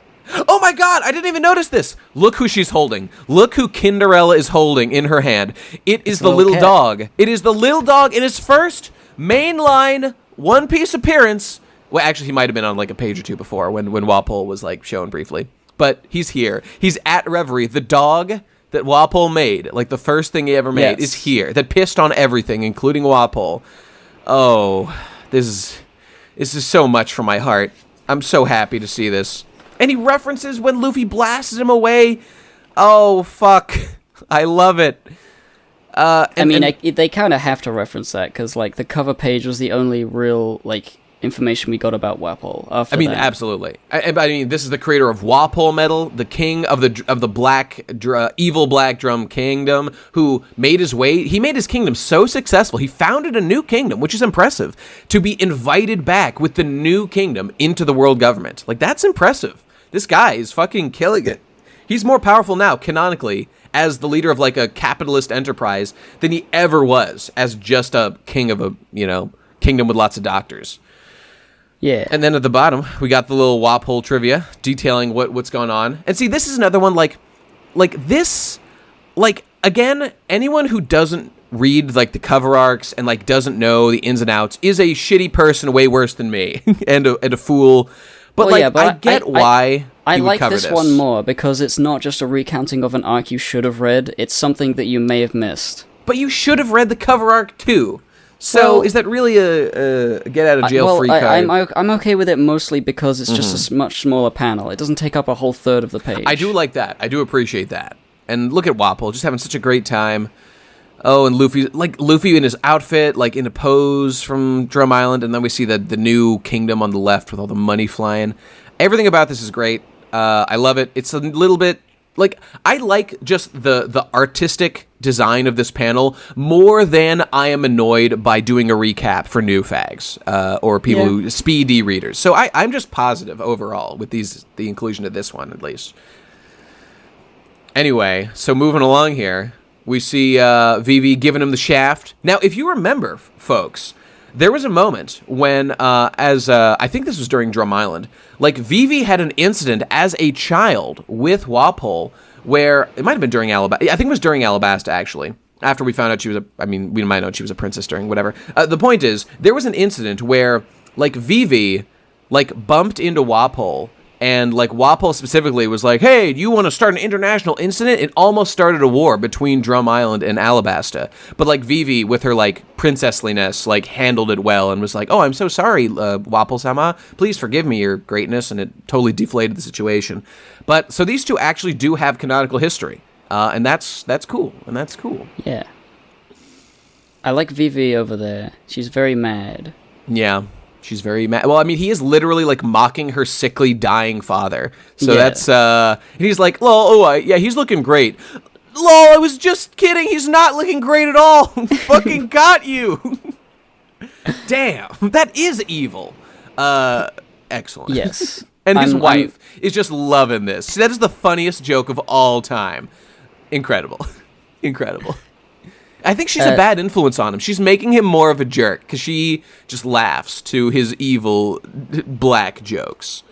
Oh my god, I didn't even notice this. Look who she's holding. Look who Kinderella is holding in her hand. It is the little dog. It is the little dog in his first mainline One Piece appearance. Well, actually, he might have been on like a page or two before when Wapol was like shown briefly. But he's here. He's at Reverie. The dog that Wapol made, like the first thing he ever made, is here. That pissed on everything, including Wapol. Oh, this is so much for my heart. I'm so happy to see this. And he references when Luffy blasted him away. Oh, fuck. I love it. They kind of have to reference that, because like the cover page was the only real like information we got about Wapol. Absolutely. I mean, this is the creator of Wapol Metal, the king of the evil Black Drum Kingdom, who made his way. He made his kingdom so successful. He founded a new kingdom, which is impressive. To be invited back with the new kingdom into the world government, like that's impressive. This guy is fucking killing it. He's more powerful now, canonically, as the leader of like a capitalist enterprise than he ever was as just a king of a kingdom with lots of doctors. Yeah. And then at the bottom, we got the little Wapol trivia detailing what's going on. And see, this is another one like this, like, again, anyone who doesn't read like the cover arcs and like doesn't know the ins and outs is a shitty person way worse than me and a fool. But I get why I like cover this one more because it's not just a recounting of an arc you should have read. It's something that you may have missed. But you should have read the cover arc too. So is that really a get out of jail free card? I'm okay with it mostly because it's just a much smaller panel. It doesn't take up a whole third of the page. I do like that. I do appreciate that. And look at Wapol, just having such a great time. Oh, and Luffy in his outfit, like in a pose from Drum Island, and then we see the new kingdom on the left with all the money flying. Everything about this is great. I love it. It's a little bit like I like just the artistic design of this panel more than I am annoyed by doing a recap for new fags or people who speed readers. So I'm just positive overall with the inclusion of this one at least. Anyway, so moving along here, we see Vivi giving him the shaft. Now, if you remember, folks, there was a moment when, I think this was during Drum Island, like Vivi had an incident as a child with Wapol where, it might have been during Alabasta, I think it was during Alabasta, actually, after we found out she was we might know she was a princess during whatever. The point is, there was an incident where, like, Vivi, like, bumped into Wapol, and, like, Wapol specifically was like, hey, do you want to start an international incident? It almost started a war between Drum Island and Alabasta. But, like, Vivi, with her, like, princessliness, like, handled it well and was like, oh, I'm so sorry, Wapol-sama. Please forgive me your greatness. And it totally deflated the situation. But, so these two actually do have canonical history. And that's cool. And that's cool. Yeah. I like Vivi over there. She's very mad. Yeah. She's very mad. Well, I mean, he is literally, like, mocking her sickly, dying father. So that's, he's like, yeah, he's looking great. Lol, I was just kidding. He's not looking great at all. Fucking got you. Damn, that is evil. Excellent. Yes. And his wife is just loving this. That is the funniest joke of all time. Incredible. Incredible. I think she's a bad influence on him. She's making him more of a jerk because she just laughs to his evil black jokes.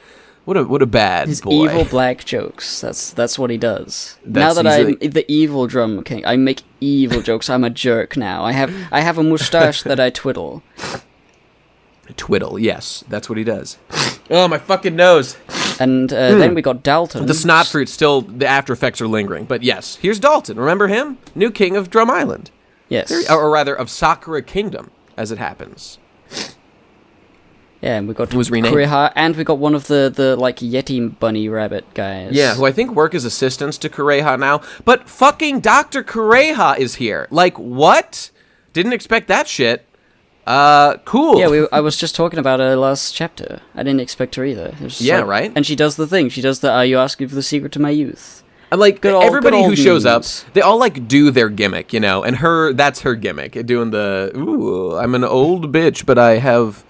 What a bad his boy. Evil black jokes. That's what he does. Now that I'm the evil drum king, I make evil jokes. I'm a jerk now. I have a mustache that I twiddle. Twiddle, yes, that's what he does. Oh, my fucking nose. And then we got Dalton. The snot fruit still, the after effects are lingering. But yes, here's Dalton. Remember him? New king of Drum Island. Yes. Or rather, of Sakura Kingdom, as it happens. Yeah, and we got Kureha, and we got one of the like Yeti bunny rabbit guys. Yeah, who I think work as assistants to Kureha now. But fucking Dr. Kureha is here. Like, what? Didn't expect that shit. Cool. Yeah, I was just talking about her last chapter. I didn't expect her either. Yeah, like, right? And she does the thing. She does the, are you asking for the secret to my youth? And, like, everybody who shows up, they all, like, do their gimmick, you know? And that's her gimmick, doing the, ooh, I'm an old bitch, but I have...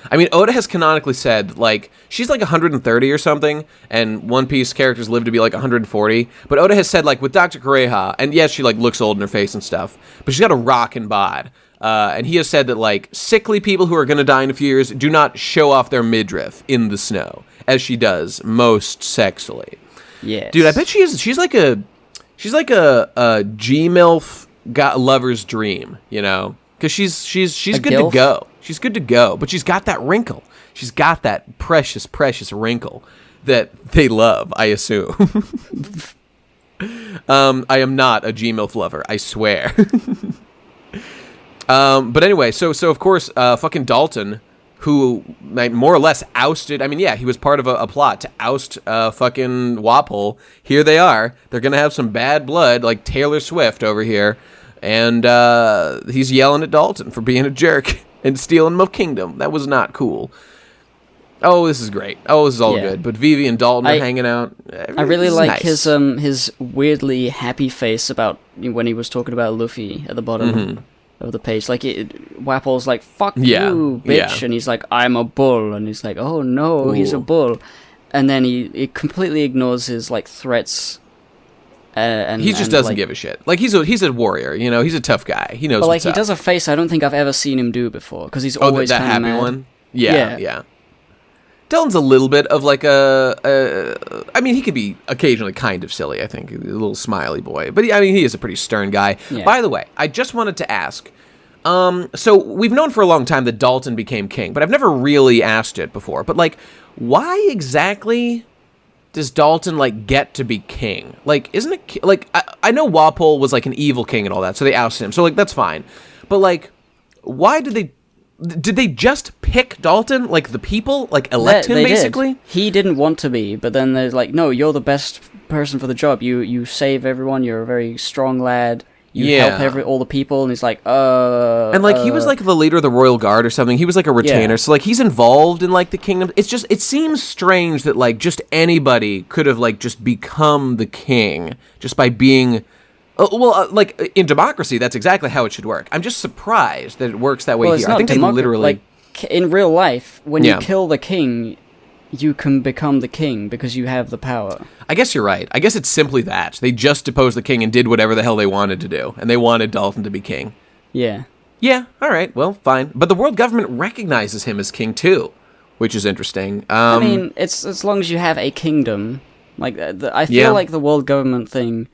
I mean, Oda has canonically said, like, she's, like, 130 or something, and One Piece characters live to be, like, 140. But Oda has said, like, with Dr. Kureha, and yes, she, like, looks old in her face and stuff, but she's got a rockin' bod. And he has said that, like, sickly people who are going to die in a few years do not show off their midriff in the snow, as she does most sexily. Yes. Dude, I bet she's like a G-MILF lover's dream, you know? Because she's good to go. She's good to go, but she's got that wrinkle. She's got that precious, precious wrinkle that they love, I assume. I am not a G-MILF lover, I swear. But anyway, so of course, fucking Dalton, who more or less ousted, I mean, yeah, he was part of a plot to oust fucking Wapol. Here they are. They're going to have some bad blood, like Taylor Swift over here. And he's yelling at Dalton for being a jerk and stealing my kingdom. That was not cool. Oh, this is great. Oh, this is all good. But Vivi and Dalton are hanging out. I really like nice. His weirdly happy face about when he was talking about Luffy at the bottom of the page. Like, Wapol's like, fuck you, bitch. And he's like, I'm a bull. And he's like, oh no, he's a bull. And then he completely ignores his, like, threats. And he just doesn't give a shit. Like, he's a warrior, you know? He's a tough guy. He knows what's up. He does a face I don't think I've ever seen him do before. Because he's always that happy mad. one? Yeah. Dylan's a little bit of like I mean, he could be occasionally kind of silly, I think. A little smiley boy. But, I mean, he is a pretty stern guy. Yeah. By the way, I just wanted to ask. So, we've known for a long time that Dalton became king, but I've never really asked it before. But, like, why exactly does Dalton, like, get to be king? Like, isn't it... Like, I know Wapol was, like, an evil king and all that, so they ousted him. So, like, that's fine. But, like... why did they just pick Dalton? Like, the people, like, elect him, basically? Did. He didn't want to be, but then they're like, no, you're the best person for the job. You save everyone, you're a very strong lad. You help all the people, and he's like, And, like, he was, like, the leader of the Royal Guard or something. He was, like, a retainer, so, like, he's involved in, like, the kingdom. It's just, it seems strange that, like, just anybody could have, like, just become the king just by being... like, in democracy, that's exactly how it should work. I'm just surprised that it works that way here. I think they literally... Like, in real life, when you kill the king, you can become the king because you have the power. I guess you're right. I guess it's simply that. They just deposed the king and did whatever the hell they wanted to do. And they wanted Dalton to be king. Yeah. Yeah, all right, well, fine. But the world government recognizes him as king, too, which is interesting. I mean, it's as long as you have a kingdom. Like, I feel like the world government thing...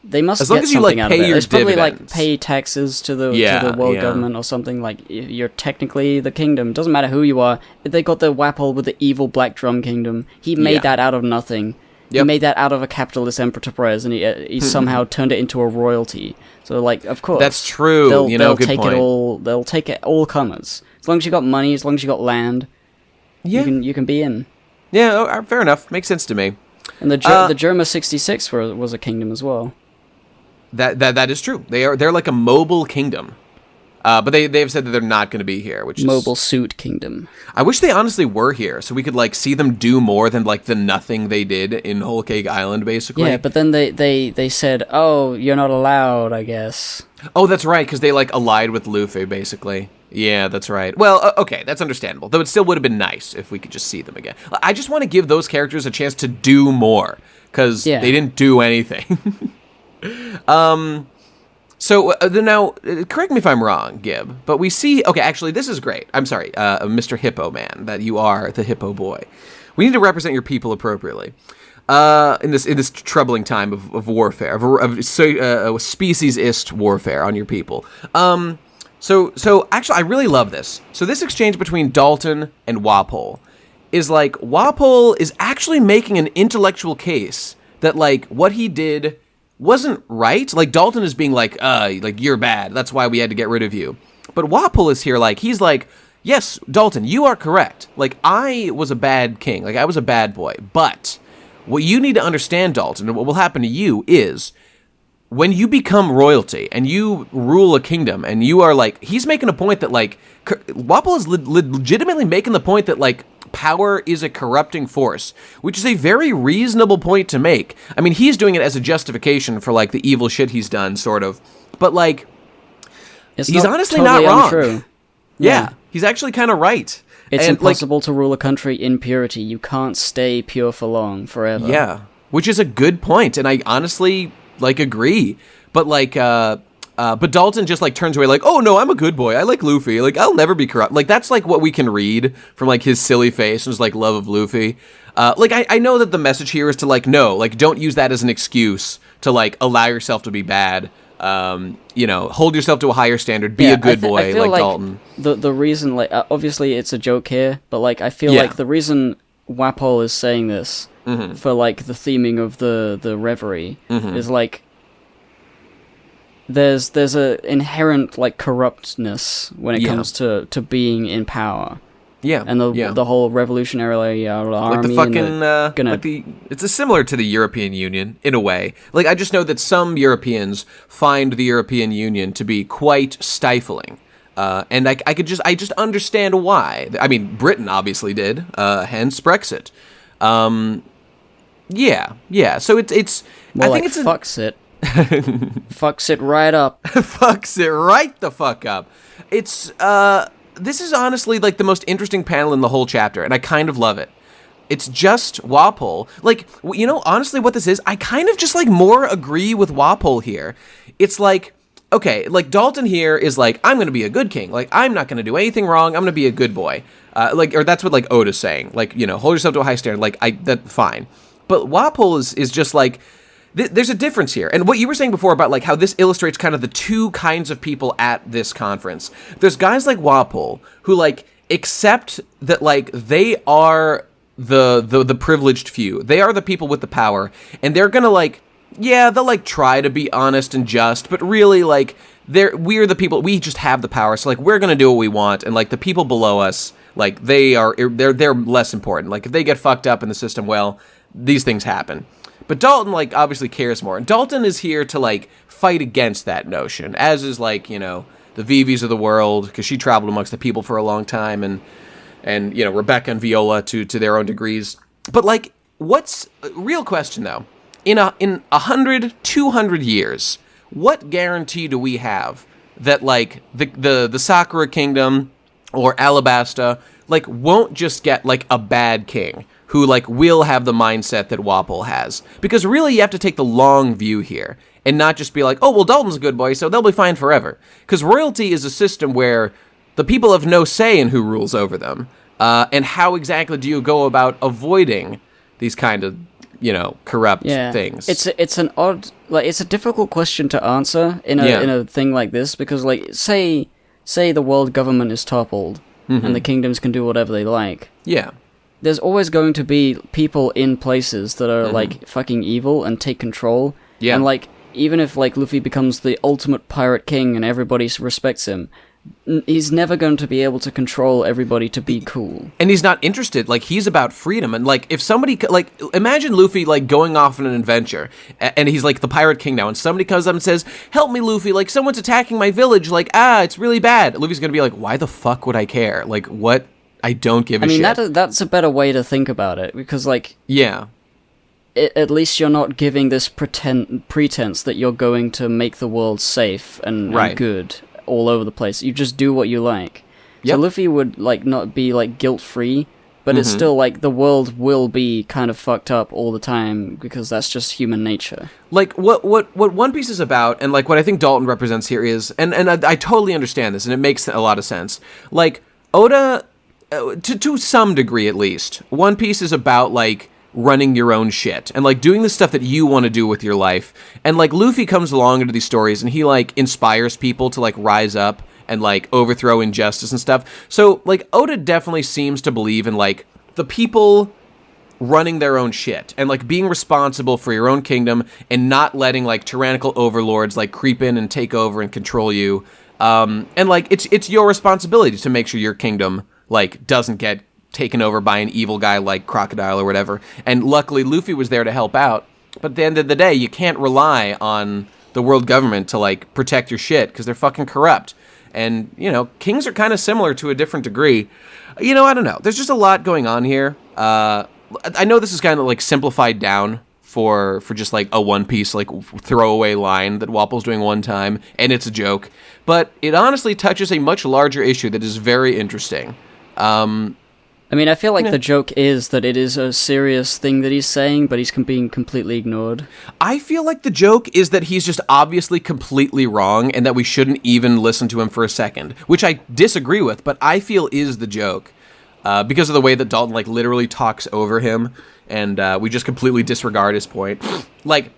They must as long get as you, something like, out of pay it. your It's probably dividends. like pay taxes to the world government or something. Like, you're technically the kingdom. Doesn't matter who you are. They got the Wapol with the evil Black Drum Kingdom. He made that out of nothing. Yep. He made that out of a capitalist enterprise, and he somehow turned it into a royalty. So, like, of course, that's true. They'll good take point. it all. They'll take it all comers. As long as you got money, as long as you got land, you can be in. Yeah, fair enough. Makes sense to me. And the Germa 66 was a kingdom as well. That is true. They're like a mobile kingdom, but they've said that they're not going to be here, which mobile is... suit kingdom. I wish they honestly were here, so we could like see them do more than like the nothing they did in Whole Cake Island, basically. Yeah, but then they said, "Oh, you're not allowed," I guess. Oh, that's right, because they like allied with Luffy, basically. Yeah, that's right. Well, okay, that's understandable. Though it still would have been nice if we could just see them again. I just want to give those characters a chance to do more, because they didn't do anything. So now, correct me if I'm wrong, Gib, but we see, okay, actually, this is great. I'm sorry, Mr. Hippo Man, that you are the Hippo Boy. We need to represent your people appropriately, in this troubling time of warfare, of speciesist warfare on your people. So actually, I really love this. So this exchange between Dalton and Wapol is like, Wapol is actually making an intellectual case that, like, what he did wasn't right. Like, Dalton is being like, you're bad. That's why we had to get rid of you. But Wapol is here, like, he's like, yes, Dalton, you are correct. Like, I was a bad king. Like, I was a bad boy. But what you need to understand, Dalton, and what will happen to you is when you become royalty and you rule a kingdom and you are like, he's making a point that, like, Wapol is legitimately making the point that, like, power is a corrupting force, which is a very reasonable point to make. I mean, he's doing it as a justification for, like, the evil shit he's done, sort of. But, like, he's honestly not wrong. Untrue. Yeah, he's actually kind of right. It's impossible to rule a country in purity. You can't stay pure for long, forever. Yeah, which is a good point, and I honestly, like, agree. But, like, but Dalton just, like, turns away like, oh, no, I'm a good boy. I like Luffy. Like, I'll never be corrupt. Like, that's, like, what we can read from, like, his silly face and his, like, love of Luffy. Like, I know that the message here is to, like, no, like, don't use that as an excuse to, like, allow yourself to be bad. Hold yourself to a higher standard. Be a good boy, like Dalton. The reason, like, obviously it's a joke here, but, like, I feel like the reason Wapol is saying this for, like, the theming of the reverie is, like, there's a inherent, like, corruptness when it comes to being in power. Yeah, and the whole revolutionary army, like the fucking, it's similar to the European Union in a way. Like, I just know that some Europeans find the European Union to be quite stifling, and I just understand why. I mean, Britain obviously did, hence Brexit. Yeah. So it's. Well, I think it's fucks it. Fucks it right up. Fucks it right the fuck up. It's this is honestly, like, the most interesting panel in the whole chapter, and I kind of love it. It's just Wapol. Like, honestly what this is, I kind of just, like, more agree with Wapol here. It's like, okay, like, Dalton here is like, I'm going to be a good king. Like, I'm not going to do anything wrong. I'm going to be a good boy. Or that's what, like, Oda's saying. Like, hold yourself to a high standard. Like, fine. But Wapol is just like, there's a difference here. And what you were saying before about, like, how this illustrates kind of the two kinds of people at this conference. There's guys like Wapol who, like, accept that, like, they are the privileged few. They are the people with the power. And they're going to, like, yeah, they'll like try to be honest and just, but really like we're the people, we just have the power, so like we're gonna do what we want, and like the people below us, like they're less important. Like if they get fucked up in the system, well, these things happen. But Dalton like obviously cares more, and Dalton is here to like fight against that notion, as is like, you know, the Vivis of the world, because she traveled amongst the people for a long time, and you know, Rebecca and Viola to their own degrees. But like, what's real question though? In 100, 200 years, what guarantee do we have that like the Sakura Kingdom or Alabasta like won't just get like a bad king who like will have the mindset that Wapol has? Because really, you have to take the long view here and not just be like, oh well, Dalton's a good boy, so they'll be fine forever. Because royalty is a system where the people have no say in who rules over them. And how exactly do you go about avoiding these kind of, you know, corrupt things? It's an odd, like, it's a difficult question to answer in a thing like this, because like say the world government is toppled and the kingdoms can do whatever they like. Yeah. There's always going to be people in places that are like fucking evil and take control. Yeah. And like even if like Luffy becomes the ultimate pirate king and everybody respects him, he's never going to be able to control everybody to be cool. And he's not interested. Like, he's about freedom. And, like, if somebody, like, imagine Luffy, like, going off on an adventure, and he's, like, the pirate king now, and somebody comes up and says, help me, Luffy, like, someone's attacking my village, like, it's really bad. Luffy's gonna be like, why the fuck would I care? Like, what? I don't give a shit. I mean, that's a better way to think about it, because, like... Yeah. At least you're not giving this pretense that you're going to make the world safe and good all over the place. You just do what you like. Yep. So Luffy would like not be like guilt-free, but it's still like the world will be kind of fucked up all the time because that's just human nature. Like what One Piece is about, and like what I think Dalton represents here is, and I totally understand this, and it makes a lot of sense. Like Oda, to some degree at least, One Piece is about like running your own shit and like doing the stuff that you want to do with your life. And like Luffy comes along into these stories and he like inspires people to like rise up and like overthrow injustice and stuff. So like Oda definitely seems to believe in like the people running their own shit and like being responsible for your own kingdom and not letting like tyrannical overlords like creep in and take over and control you. And like it's your responsibility to make sure your kingdom like doesn't get taken over by an evil guy like Crocodile or whatever. And luckily Luffy was there to help out. But at the end of the day, you can't rely on the world government to like protect your shit because they're fucking corrupt. And, you know, kings are kind of similar to a different degree. You know, I don't know. There's just a lot going on here. I know this is kind of like simplified down for just like a One Piece like throwaway line that Wapol's doing one time, and it's a joke. But it honestly touches a much larger issue that is very interesting. I mean, I feel like the joke is that it is a serious thing that he's saying, but he's being completely ignored. I feel like the joke is that he's just obviously completely wrong and that we shouldn't even listen to him for a second, which I disagree with, but I feel is the joke because of the way that Dalton like literally talks over him and we just completely disregard his point. Like,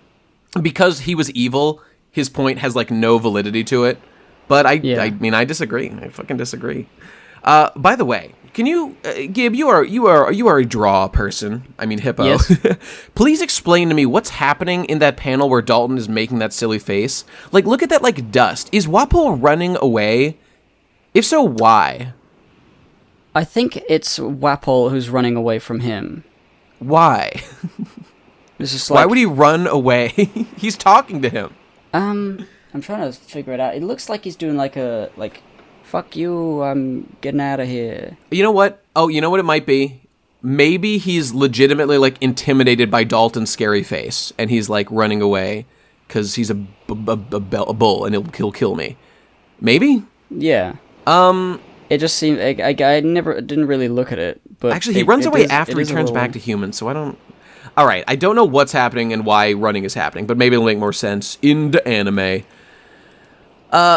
because he was evil, his point has like no validity to it, but I mean, I disagree. I fucking disagree. By the way, can you, Gib, you are a draw person. I mean, Hippo. Yes. Please explain to me what's happening in that panel where Dalton is making that silly face. Like, look at that, like, dust. Is Wapol running away? If so, why? I think it's Wapol who's running away from him. Why? It's just like, why would he run away? He's talking to him. I'm trying to figure it out. It looks like he's doing like a, like, fuck you, I'm getting out of here. You know what? Oh, you know what it might be? Maybe he's legitimately, like, intimidated by Dalton's scary face, and he's, like, running away because he's a bull, and he'll kill me. Maybe? Yeah. It just seemed... I didn't really look at it, but... Actually, he runs away after he turns back to human, so I don't... Alright, I don't know what's happening and why running is happening, but maybe it'll make more sense in the anime.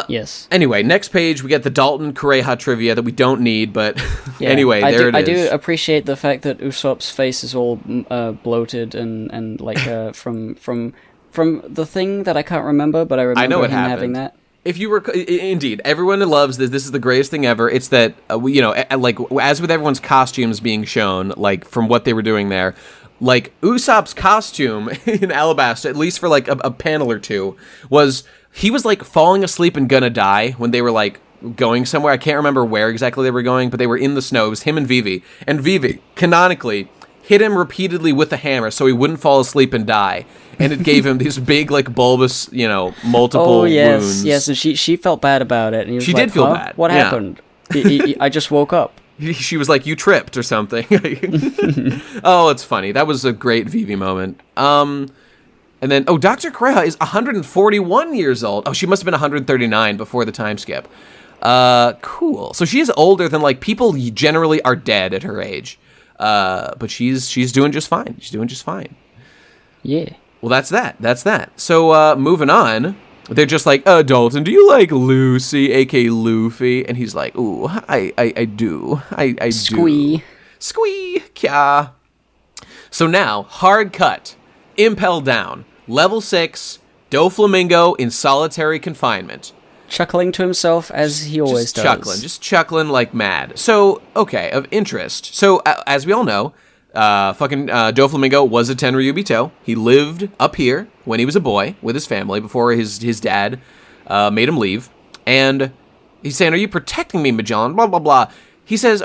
Yes. Anyway, next page, we get the Dalton Kureha trivia that we don't need, but anyway, there it is. I do appreciate the fact that Usopp's face is all bloated and like from the thing that I can't remember, but I remember him having that. If you were indeed, everyone loves this. This is the greatest thing ever. It's that you know, like as with everyone's costumes being shown, like from what they were doing there, like, Usopp's costume in Alabasta, at least for, like, a panel or two, he was, like, falling asleep and gonna die when they were, like, going somewhere. I can't remember where exactly they were going, but they were in the snow. It was him and Vivi. And Vivi, canonically, hit him repeatedly with the hammer so he wouldn't fall asleep and die. And it gave him these big, like, bulbous, multiple wounds. Yes, and she felt bad about it. And she did feel bad. What happened? I just woke up. She was like, you tripped or something. Oh, it's funny. That was a great Vivi moment. And then, Dr. Kureha is 141 years old. Oh, she must have been 139 before the time skip. Cool. So she is older than, like, people generally are dead at her age. But she's doing just fine. She's doing just fine. Yeah. Well, that's that. So, moving on. They're just like, Dalton, do you like Lucy, a.k.a. Luffy? And he's like, ooh, I do. I do. Squee. Kya. So now, hard cut. Impel down. Level 6. Doflamingo in solitary confinement. Chuckling to himself as he always does. Just chuckling like mad. So, okay, of interest. So, as we all know, Doflamingo was a Tenryubito. He lived up here when he was a boy with his family before his dad made him leave. And he's saying, are you protecting me, Magellan? Blah, blah, blah. He says,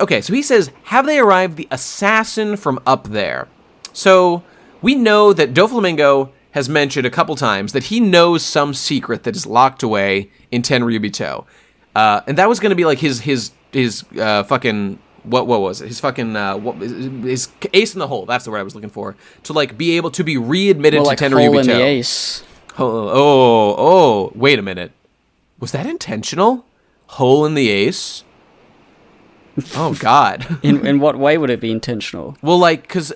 have they arrived the assassin from up there? So we know that Doflamingo has mentioned a couple times that he knows some secret that is locked away in Tenryubito. And that was going to be like his fucking... What was it? His fucking his ace in the hole. That's the word I was looking for. To like be able to be readmitted to Tenryubito. Hole in the ace. Oh! Wait a minute. Was that intentional? Hole in the ace. Oh God. In what way would it be intentional? Well, like, because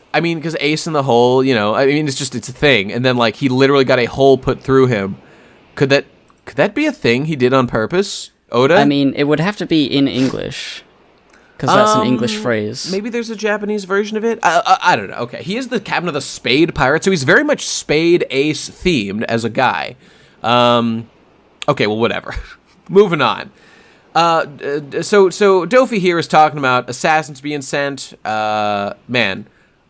ace in the hole. It's a thing. And then like he literally got a hole put through him. Could that be a thing he did on purpose, Oda? I mean, it would have to be in English. Because that's an English phrase. Maybe there's a Japanese version of it. I don't know. Okay, he is the captain of the Spade Pirates, so he's very much Spade Ace themed as a guy. Okay, well, whatever. Moving on. So Dofi here is talking about assassins being sent. Man.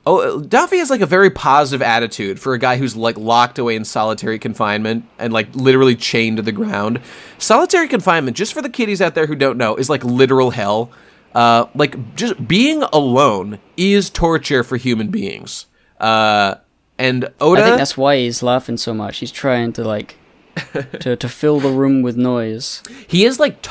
Dofi has like a very positive attitude for a guy who's like locked away in solitary confinement and like literally chained to the ground. Solitary confinement, just for the kiddies out there who don't know, is like literal hell. Like, just being alone is torture for human beings. And Oda... I think that's why he's laughing so much. He's trying to, like, to fill the room with noise. He is, like,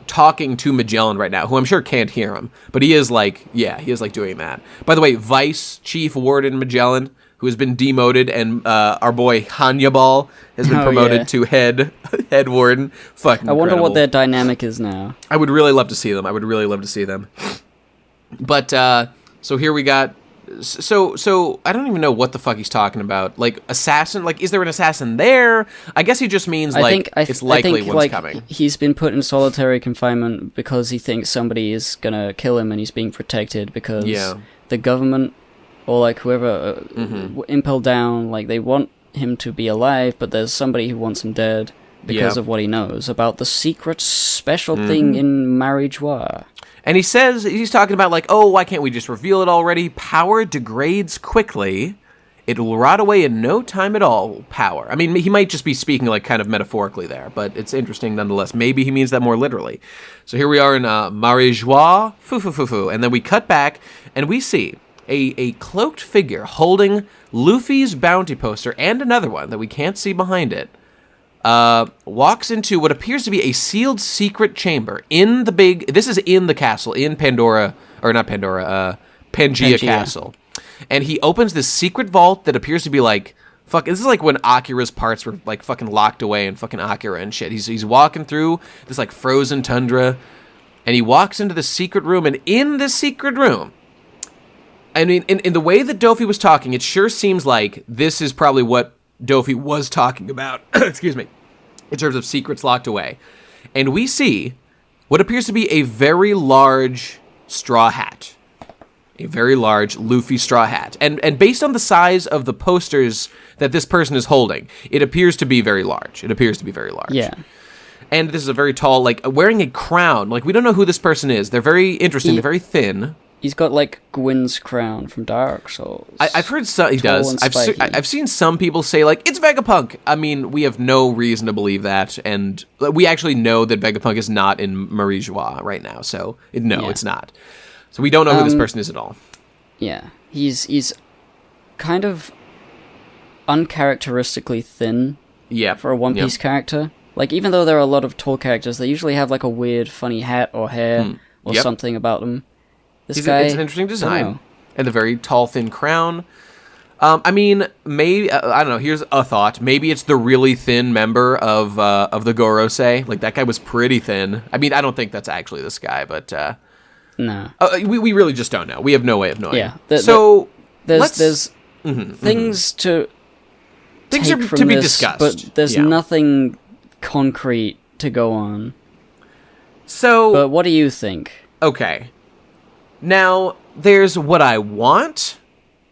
talking to Magellan right now, who I'm sure can't hear him. But he is, like, doing that. By the way, Vice Chief Warden Magellan, who has been demoted, and our boy Hannibal has been promoted to head warden. Fucking I wonder incredible. what their dynamic is now. I would really love to see them. But so here we got. So I don't even know what the fuck he's talking about. Like assassin. Like, is there an assassin there? I guess he just means it's likely one's coming. He's been put in solitary confinement because he thinks somebody is gonna kill him, and he's being protected because the government. Or, like, whoever Impel down, like, they want him to be alive, but there's somebody who wants him dead because of what he knows about the secret special thing in Marijois. And he's talking about, like, why can't we just reveal it already? Power degrades quickly. It will rot away in no time at all, power. I mean, he might just be speaking, like, kind of metaphorically there, but it's interesting nonetheless. Maybe he means that more literally. So here we are in Marijois, and then we cut back, and we see... A cloaked figure holding Luffy's bounty poster and another one that we can't see behind it, walks into what appears to be a sealed secret chamber in the this is in the castle, in Pangea Castle. And he opens this secret vault that appears to be like, this is like when Akira's parts were like fucking locked away in fucking Akira and shit. He's walking through this like frozen tundra, and he walks into the secret room, and in this secret room, I mean, in the way that Dofi was talking, it sure seems like this is probably what Dofi was talking about, excuse me, in terms of secrets locked away. And we see what appears to be a very large straw hat. A very large Luffy straw hat. And based on the size of the posters that this person is holding, it appears to be very large. Yeah. And this is a very tall, like, wearing a crown. Like, we don't know who this person is. They're very interesting. They're very thin. He's got like Gwyn's crown from Dark Souls. I've heard he does. I've seen some people say like it's Vegapunk. I mean, we have no reason to believe that, and we actually know that Vegapunk is not in Marie Joie right now. So it's not. So we don't know who this person is at all. Yeah, he's kind of uncharacteristically thin. Yeah, for a One Piece character. Like even though there are a lot of tall characters, they usually have like a weird, funny hat or hair or something about them. This guy, it's an interesting design, and the very tall, thin crown. I mean, maybe I don't know. Here's a thought: maybe it's the really thin member of the Gorosei. Like that guy was pretty thin. I mean, I don't think that's actually this guy, but no, we really just don't know. We have no way of knowing. Yeah. There's things to be discussed, but there's nothing concrete to go on. So, but what do you think? Okay. Now, there's what I want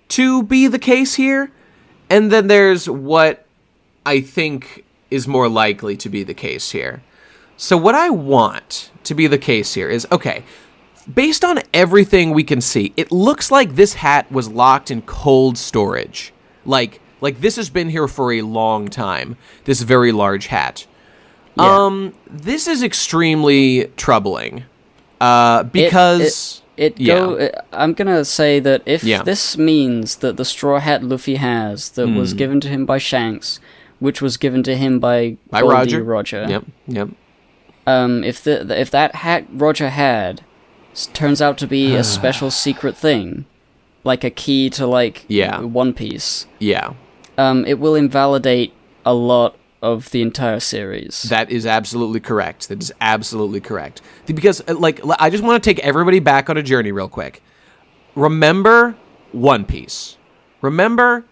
to be the case here, and then there's what I think is more likely to be the case here. So what I want to be the case here is, okay, based on everything we can see, it looks like this hat was locked in cold storage. Like this has been here for a long time, this very large hat. Yeah. This is extremely troubling, because... I'm gonna say that if this means that the straw hat Luffy has that was given to him by Shanks, which was given to him by Roger. Yep. If that hat Roger had turns out to be a special secret thing, like a key to One Piece, it will invalidate a lot of the entire series. That is absolutely correct. Because, I just want to take everybody back on a journey real quick. Remember One Piece. Remember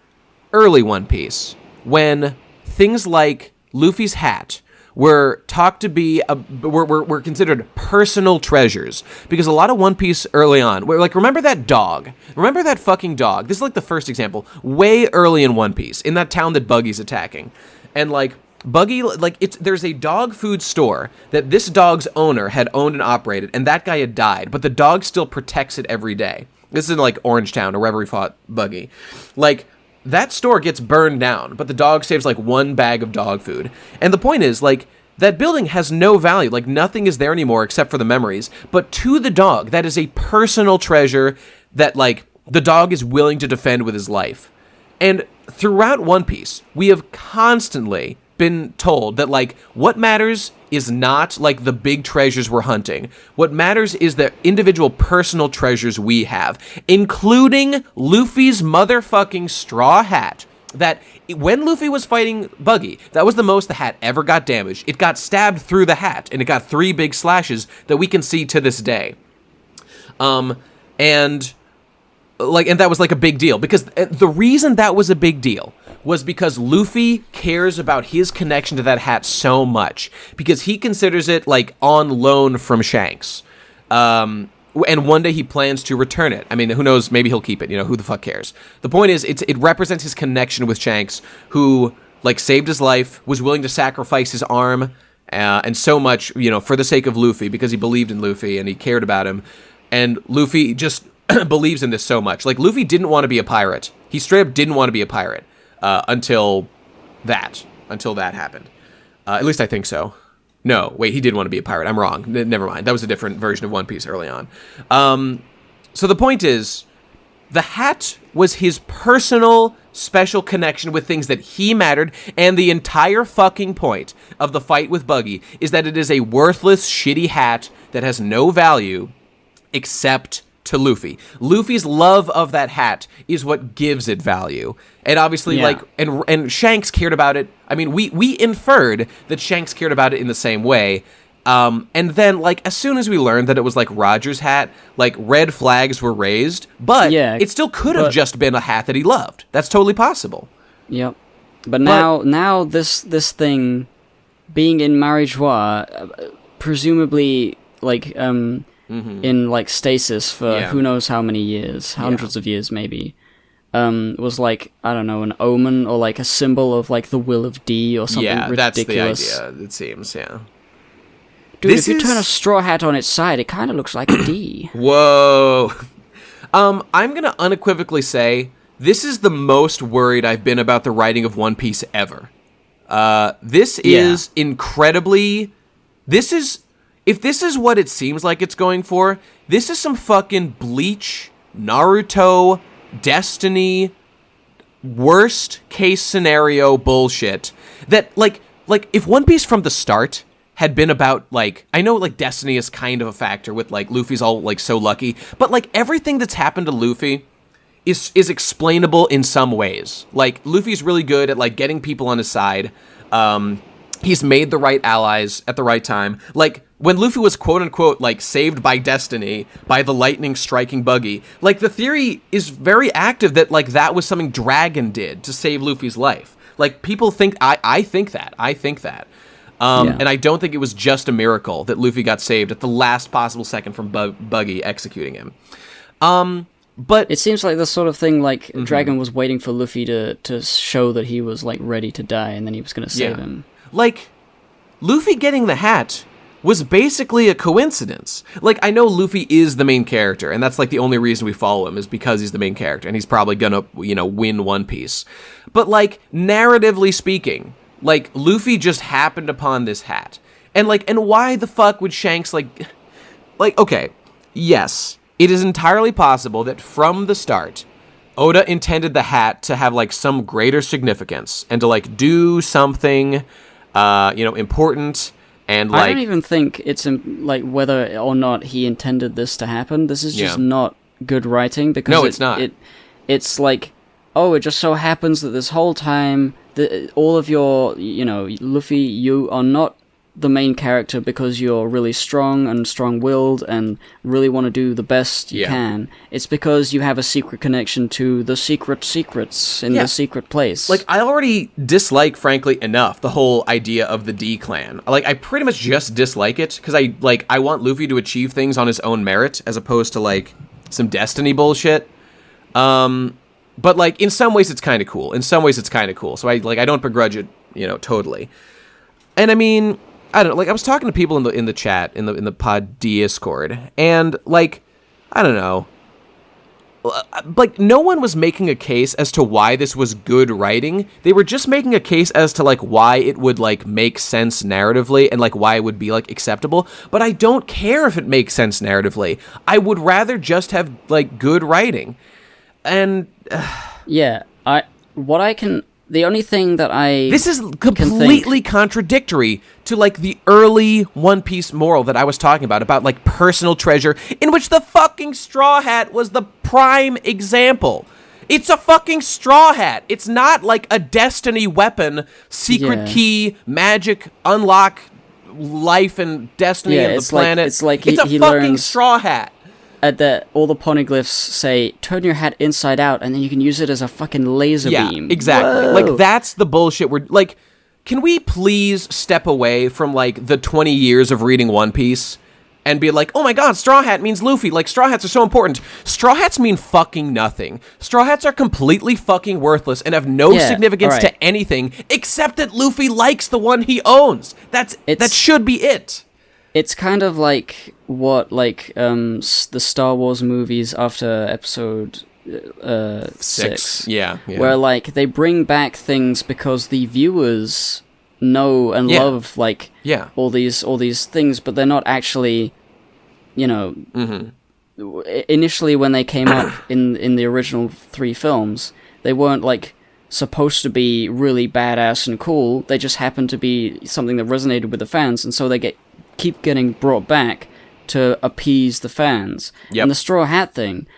early One Piece, when things like Luffy's hat were talked to be, were considered personal treasures. Because a lot of One Piece early on, remember that dog? Remember that fucking dog? This is the first example. Way early in One Piece, in that town that Buggy's attacking. And Buggy, there's a dog food store that this dog's owner had owned and operated, and that guy had died, but the dog still protects it every day. This is in Orangetown or wherever he fought Buggy. That store gets burned down, but the dog saves one bag of dog food. And the point is, that building has no value. Nothing is there anymore except for the memories. But to the dog, that is a personal treasure that the dog is willing to defend with his life. And throughout One Piece, we have constantly been told that what matters is not the big treasures we're hunting. What matters is the individual personal treasures we have, including Luffy's motherfucking straw hat. That when Luffy was fighting Buggy, that was the most the hat ever got damaged. It got stabbed through the hat, and it got 3 big slashes that we can see to this day. And that was a big deal, because the reason that was a big deal was because Luffy cares about his connection to that hat so much, because he considers it on loan from Shanks, and one day he plans to return it. I mean, who knows? Maybe he'll keep it. Who the fuck cares? The point is, it represents his connection with Shanks, who saved his life, was willing to sacrifice his arm, and so much, for the sake of Luffy, because he believed in Luffy and he cared about him, and Luffy just believes in this so much. Luffy didn't want to be a pirate. He straight up didn't want to be a pirate until that happened. At least I think so. No, wait, he did want to be a pirate. I'm wrong. Never mind. That was a different version of One Piece early on. So the point is, the hat was his personal, special connection with things that he mattered, and the entire fucking point of the fight with Buggy is that it is a worthless, shitty hat that has no value except to Luffy. Luffy's love of that hat is what gives it value. And obviously, and Shanks cared about it. I mean, we inferred that Shanks cared about it in the same way. And then, as soon as we learned that it was, Roger's hat, red flags were raised. But it still could have just been a hat that he loved. That's totally possible. Yep. But now this thing being in Marie Joie, presumably, in stasis for who knows how many years, hundreds of years maybe, was I don't know, an omen or a symbol of the will of D or something ridiculous. That's the idea, it seems. Dude, if you turn a straw hat on its side, it kind of looks like a D. Whoa. I'm going to unequivocally say this is the most worried I've been about the writing of One Piece ever. This is incredibly... If this is what it seems like it's going for, this is some fucking Bleach, Naruto, Destiny, worst case scenario bullshit. That, like, if One Piece from the start had been about, like, I know, like, Destiny is kind of a factor with, like, Luffy's all, like, so lucky, but, like, everything that's happened to Luffy is explainable in some ways. Like, Luffy's really good at, like, getting people on his side. He's made the right allies at the right time. Like, when Luffy was quote-unquote, like, saved by destiny, by the lightning striking Buggy, like, the theory is very active that, like, that was something Dragon did to save Luffy's life. Like, people think, I think that. And I don't think it was just a miracle that Luffy got saved at the last possible second from Buggy executing him. But it seems like the sort of thing, like, Dragon was waiting for Luffy to show that he was, like, ready to die, and then he was going to save him. Like, Luffy getting the hat was basically a coincidence. Like, I know Luffy is the main character, and that's, like, the only reason we follow him is because he's the main character, and he's probably gonna, win One Piece. But, like, narratively speaking, like, Luffy just happened upon this hat. And, like, and why the fuck would Shanks, like, okay, yes, it is entirely possible that from the start, Oda intended the hat to have, like, some greater significance, and to, like, do something, important, and, like... I don't even think it's, like, whether or not he intended this to happen. This is just not good writing, because... No, it's not. It's like, oh, it just so happens that this whole time, all of your, Luffy, you are not the main character because you're really strong and strong-willed and really want to do the best you can. It's because you have a secret connection to the secrets in the secret place. Like, I already dislike, frankly, enough the whole idea of the D-Clan. Like, I pretty much just dislike it because I want Luffy to achieve things on his own merit as opposed to, like, some Destiny bullshit. But, like, in some ways it's kind of cool. So I don't begrudge it, totally. And I mean, I don't know, like, I was talking to people in the chat, in the pod Discord, and, like, I don't know, like, no one was making a case as to why this was good writing. They were just making a case as to, like, why it would, like, make sense narratively, and, like, why it would be, like, acceptable. But I don't care if it makes sense narratively. I would rather just have, like, good writing. And... The only thing that This is completely contradictory to, like, the early One Piece moral that I was talking about, like, personal treasure, in which the fucking Straw Hat was the prime example. It's a fucking straw hat. It's not, like, a Destiny weapon, secret key, magic, unlock life and destiny of the planet. It's like it's a fucking straw hat. All the poneglyphs say, turn your hat inside out, and then you can use it as a fucking laser beam. Exactly. Whoa. Like, that's the bullshit. We're, like, can we please step away from, like, the 20 years of reading One Piece and be like, oh my god, Straw Hat means Luffy. Like, Straw Hats are so important. Straw Hats mean fucking nothing. Straw Hats are completely fucking worthless and have no significance to anything except that Luffy likes the one he owns. That should be it. It's kind of like what, like, the Star Wars movies after episode 6. Yeah. Where, like, they bring back things because the viewers know and love, like, all these things, but they're not actually, initially when they came up in the original 3 films, they weren't, like, supposed to be really badass and cool. They just happened to be something that resonated with the fans, and so they keep getting brought back to appease the fans. And the Straw Hat thing,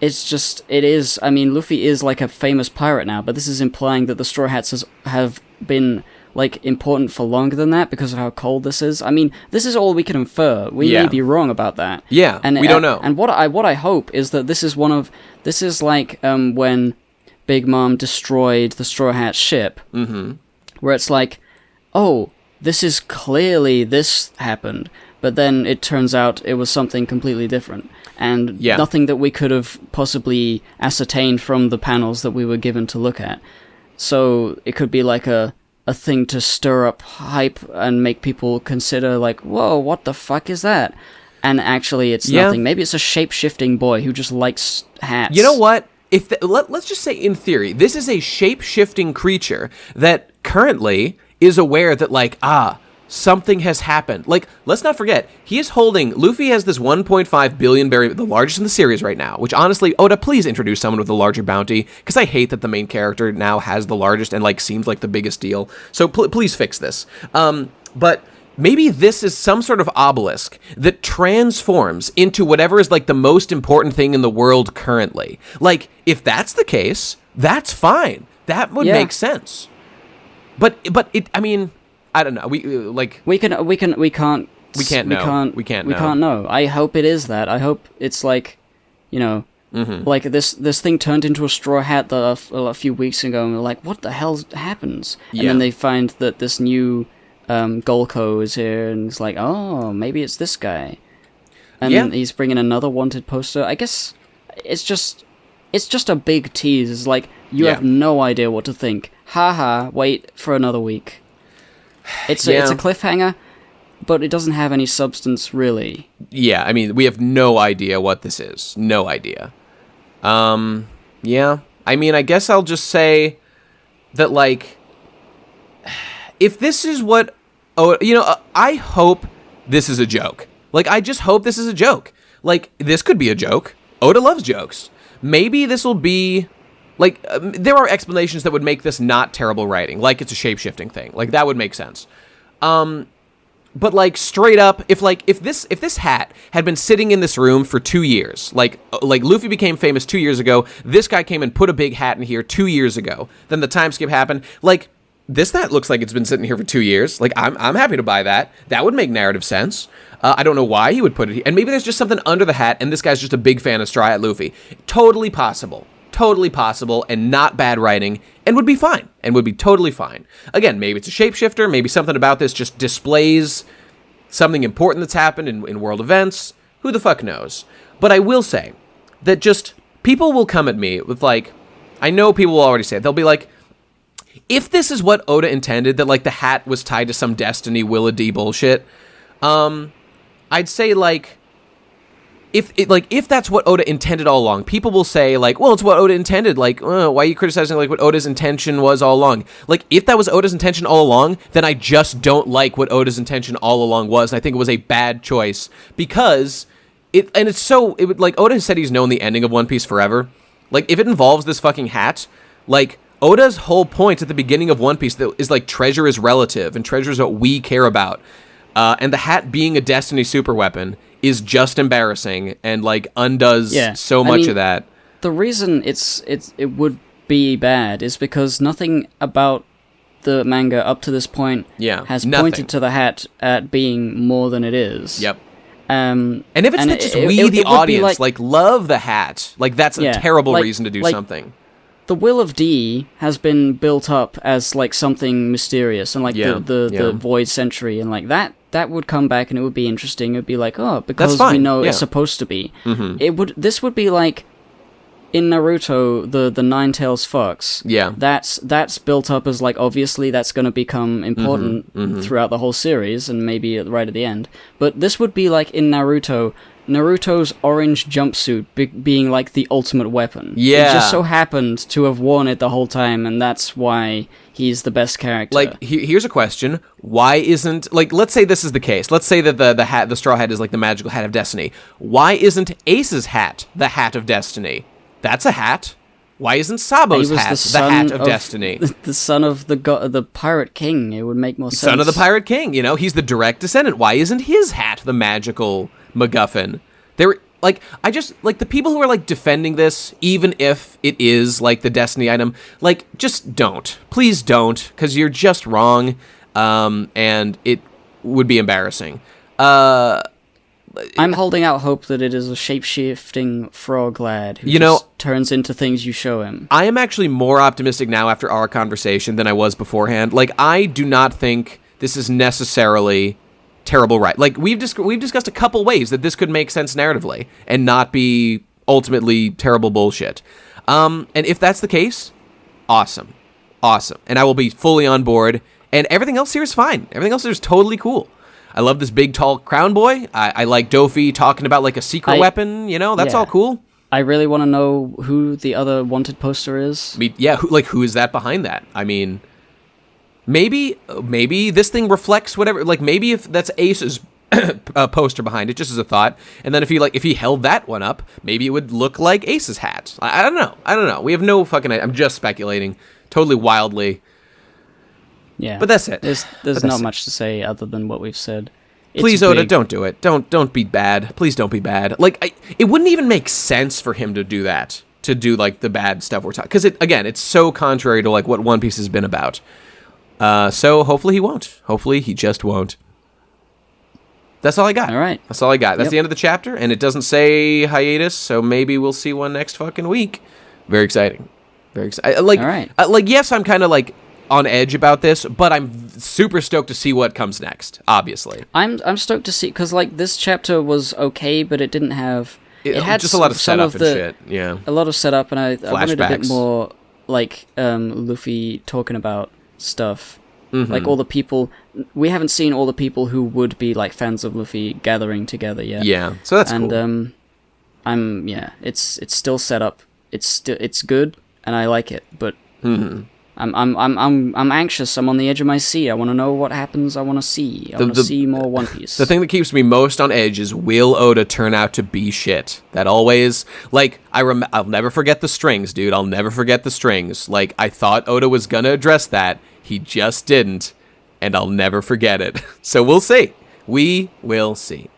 Luffy is like a famous pirate now, but this is implying that the Straw Hats have been, like, important for longer than that because of how cold this is. I mean, this is all we can infer. We may be wrong about that. Yeah, and we don't know. And what I hope is that this is like when Big Mom destroyed the Straw Hat ship, where it's like, oh, this is clearly this happened, but then it turns out it was something completely different, and nothing that we could have possibly ascertained from the panels that we were given to look at. So it could be like a thing to stir up hype and make people consider, like, whoa, what the fuck is that? And actually, it's nothing. Maybe it's a shape-shifting boy who just likes hats. You know what? Let's just say, in theory, this is a shape-shifting creature that currently is aware that, like, something has happened. Like, let's not forget, Luffy has this 1.5 billion berry, the largest in the series right now, which honestly, Oda, please introduce someone with a larger bounty, because I hate that the main character now has the largest and, like, seems like the biggest deal. So please fix this. But maybe this is some sort of obelisk that transforms into whatever is, like, the most important thing in the world currently. Like, if that's the case, that's fine. That would make sense. But I mean, I don't know. We can't know. I hope it is that. I hope it's like, you know, like this thing turned into a straw hat a few weeks ago, and we're like, what the hell happens? And then they find that this new Golko is here, and it's like, oh, maybe it's this guy, and he's bringing another wanted poster. I guess it's just a big tease. It's like you have no idea what to think. Haha, wait for another week. It's a cliffhanger, but it doesn't have any substance really. Yeah, I mean, we have no idea what this is. No idea. Yeah. I mean, I guess I'll just say that, like, if this is what... I hope this is a joke. Like, I just hope this is a joke. Like, this could be a joke. Oda loves jokes. Maybe this will be... Like, there are explanations that would make this not terrible writing. Like, it's a shape-shifting thing. Like, that would make sense. But, like, straight up, if this hat had been sitting in this room for 2 years, like Luffy became famous 2 years ago, this guy came and put a big hat in here 2 years ago, then the time skip happened, like... This hat looks like it's been sitting here for 2 years. Like, I'm happy to buy that. That would make narrative sense. I don't know why he would put it here. And maybe there's just something under the hat, and this guy's just a big fan of Straw Hat Luffy. Totally possible, and not bad writing, and would be fine, and would be totally fine. Again, maybe it's a shapeshifter, maybe something about this just displays something important that's happened in world events. Who the fuck knows? But I will say that just people will come at me with, like, I know people will already say it. They'll be like, if this is what Oda intended, that, like, the hat was tied to some Destiny Willa D bullshit, I'd say, like, if that's what Oda intended all along, people will say, like, well, it's what Oda intended. Like, why are you criticizing, like, what Oda's intention was all along? Like, if that was Oda's intention all along, then I just don't like what Oda's intention all along was, and I think it was a bad choice, because like, Oda has said he's known the ending of One Piece forever. Like, if it involves this fucking hat, like... Oda's whole point at the beginning of One Piece is, like, treasure is relative, and treasure is what we care about. And the hat being a Destiny super weapon is just embarrassing, and, like, undoes so much of that. The reason it would be bad is because nothing about the manga up to this point has pointed to the hat at being more than it is. Yep. And if it's that just the audience, like, love the hat, like, that's a terrible reason to do something. The Will of D has been built up as, like, something mysterious, and, like, the Void Century, and, like, that would come back, and it would be interesting. It would be like, oh, because we know it's supposed to be. Mm-hmm. This would be like, in Naruto, the Nine Tails Fox. Yeah. That's built up as, like, obviously that's going to become important throughout the whole series, and maybe right at the end. But this would be like, in Naruto's orange jumpsuit being, like, the ultimate weapon. Yeah. He just so happened to have worn it the whole time, and that's why he's the best character. Like, here's a question. Why isn't... Like, let's say this is the case. Let's say that the straw hat is, like, the magical hat of destiny. Why isn't Ace's hat the hat of destiny? That's a hat. Why isn't Sabo's hat the hat of destiny? The son of the Pirate King. It would make more sense. Son of the Pirate King, you know? He's the direct descendant. Why isn't his hat the magical MacGuffin? The people who are, like, defending this, even if it is, like, the Destiny item, like, just don't. Please don't, because you're just wrong, and it would be embarrassing. I'm holding out hope that it is a shape-shifting frog lad who just turns into things you show him. I am actually more optimistic now after our conversation than I was beforehand. Like, I do not think this is necessarily terrible right. Like, we've discussed a couple ways that this could make sense narratively and not be ultimately terrible bullshit. And if that's the case, awesome. And I will be fully on board. And everything else here is fine. Everything else here is totally cool. I love this big, tall crown boy. I like Dofi talking about like a secret weapon. You know, that's all cool. I really want to know who the other wanted poster is. Who is that behind that? I mean, maybe this thing reflects whatever. Like maybe if that's Ace's poster behind it, just as a thought, and then if he held that one up, maybe it would look like Ace's hat. I don't know. We have no fucking. I'm just speculating, totally wildly. Yeah, but that's it. There's not much to say other than what we've said. Please, Oda, don't do it. Don't be bad. Please don't be bad. Like, it wouldn't even make sense for him to do that. To do, like, the bad stuff we're talking. Because, it's so contrary to, like, what One Piece has been about. So, hopefully he won't. Hopefully he just won't. That's all I got. All right. That's all I got. That's the end of the chapter, and it doesn't say hiatus, so maybe we'll see one next fucking week. Very exciting. Very exciting. Like, all right. Yes, I'm kind of, like, on edge about this, but I'm super stoked to see what comes next, obviously. I'm stoked to see, because, like, this chapter was okay, but it didn't have... It had just a lot of setup and shit, yeah. A lot of setup, and I wanted a bit more, like, Luffy talking about stuff. Mm-hmm. Like, all the people... We haven't seen all the people who would be, like, fans of Luffy gathering together yet. Yeah, so that's cool. And, it's still set up. It's good, and I like it, but... Mm-hmm. I'm anxious. I'm on the edge of my seat. I want to know what happens. I want to see. I want to see more One Piece. The thing that keeps me most on edge is, will Oda turn out to be shit? That always, like, I'll never forget the strings, dude. I'll never forget the strings. Like, I thought Oda was gonna address that. He just didn't, and I'll never forget it. So we'll see. We will see.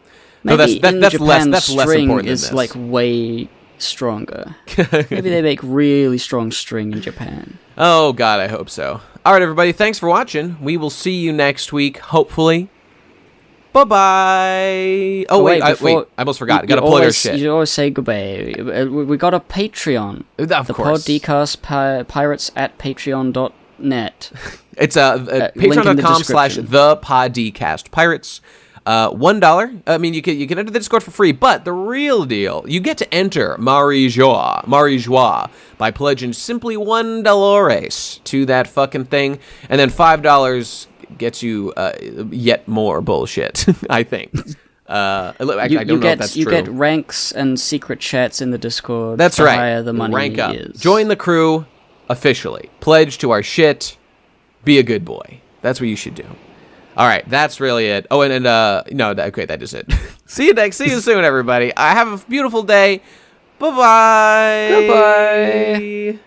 Maybe that's Japan, less important than this. Is like way stronger. Maybe they make really strong string in Japan. Oh, God, I hope so. All right, everybody, thanks for watching. We will see you next week, hopefully. Bye-bye. Oh, wait, I almost forgot. Got to plug our shit. You always say goodbye. We got a Patreon. Of course. The Podcast Pirates at patreon.net. It's patreon.com/thepodcast pirates. $1. I mean, you can enter the Discord for free, but the real deal, you get to enter Mari Joie by pledging simply $1 to that fucking thing, and then $5 gets you yet more bullshit. I think. I don't know if that's true. You get ranks and secret chats in the Discord. That's right. The higher the money Rank up. Is. Join the crew officially. Pledge to our shit. Be a good boy. That's what you should do. All right, that's really it. Oh, okay, that is it. See you soon, everybody. Have a beautiful day. Bye-bye. Goodbye.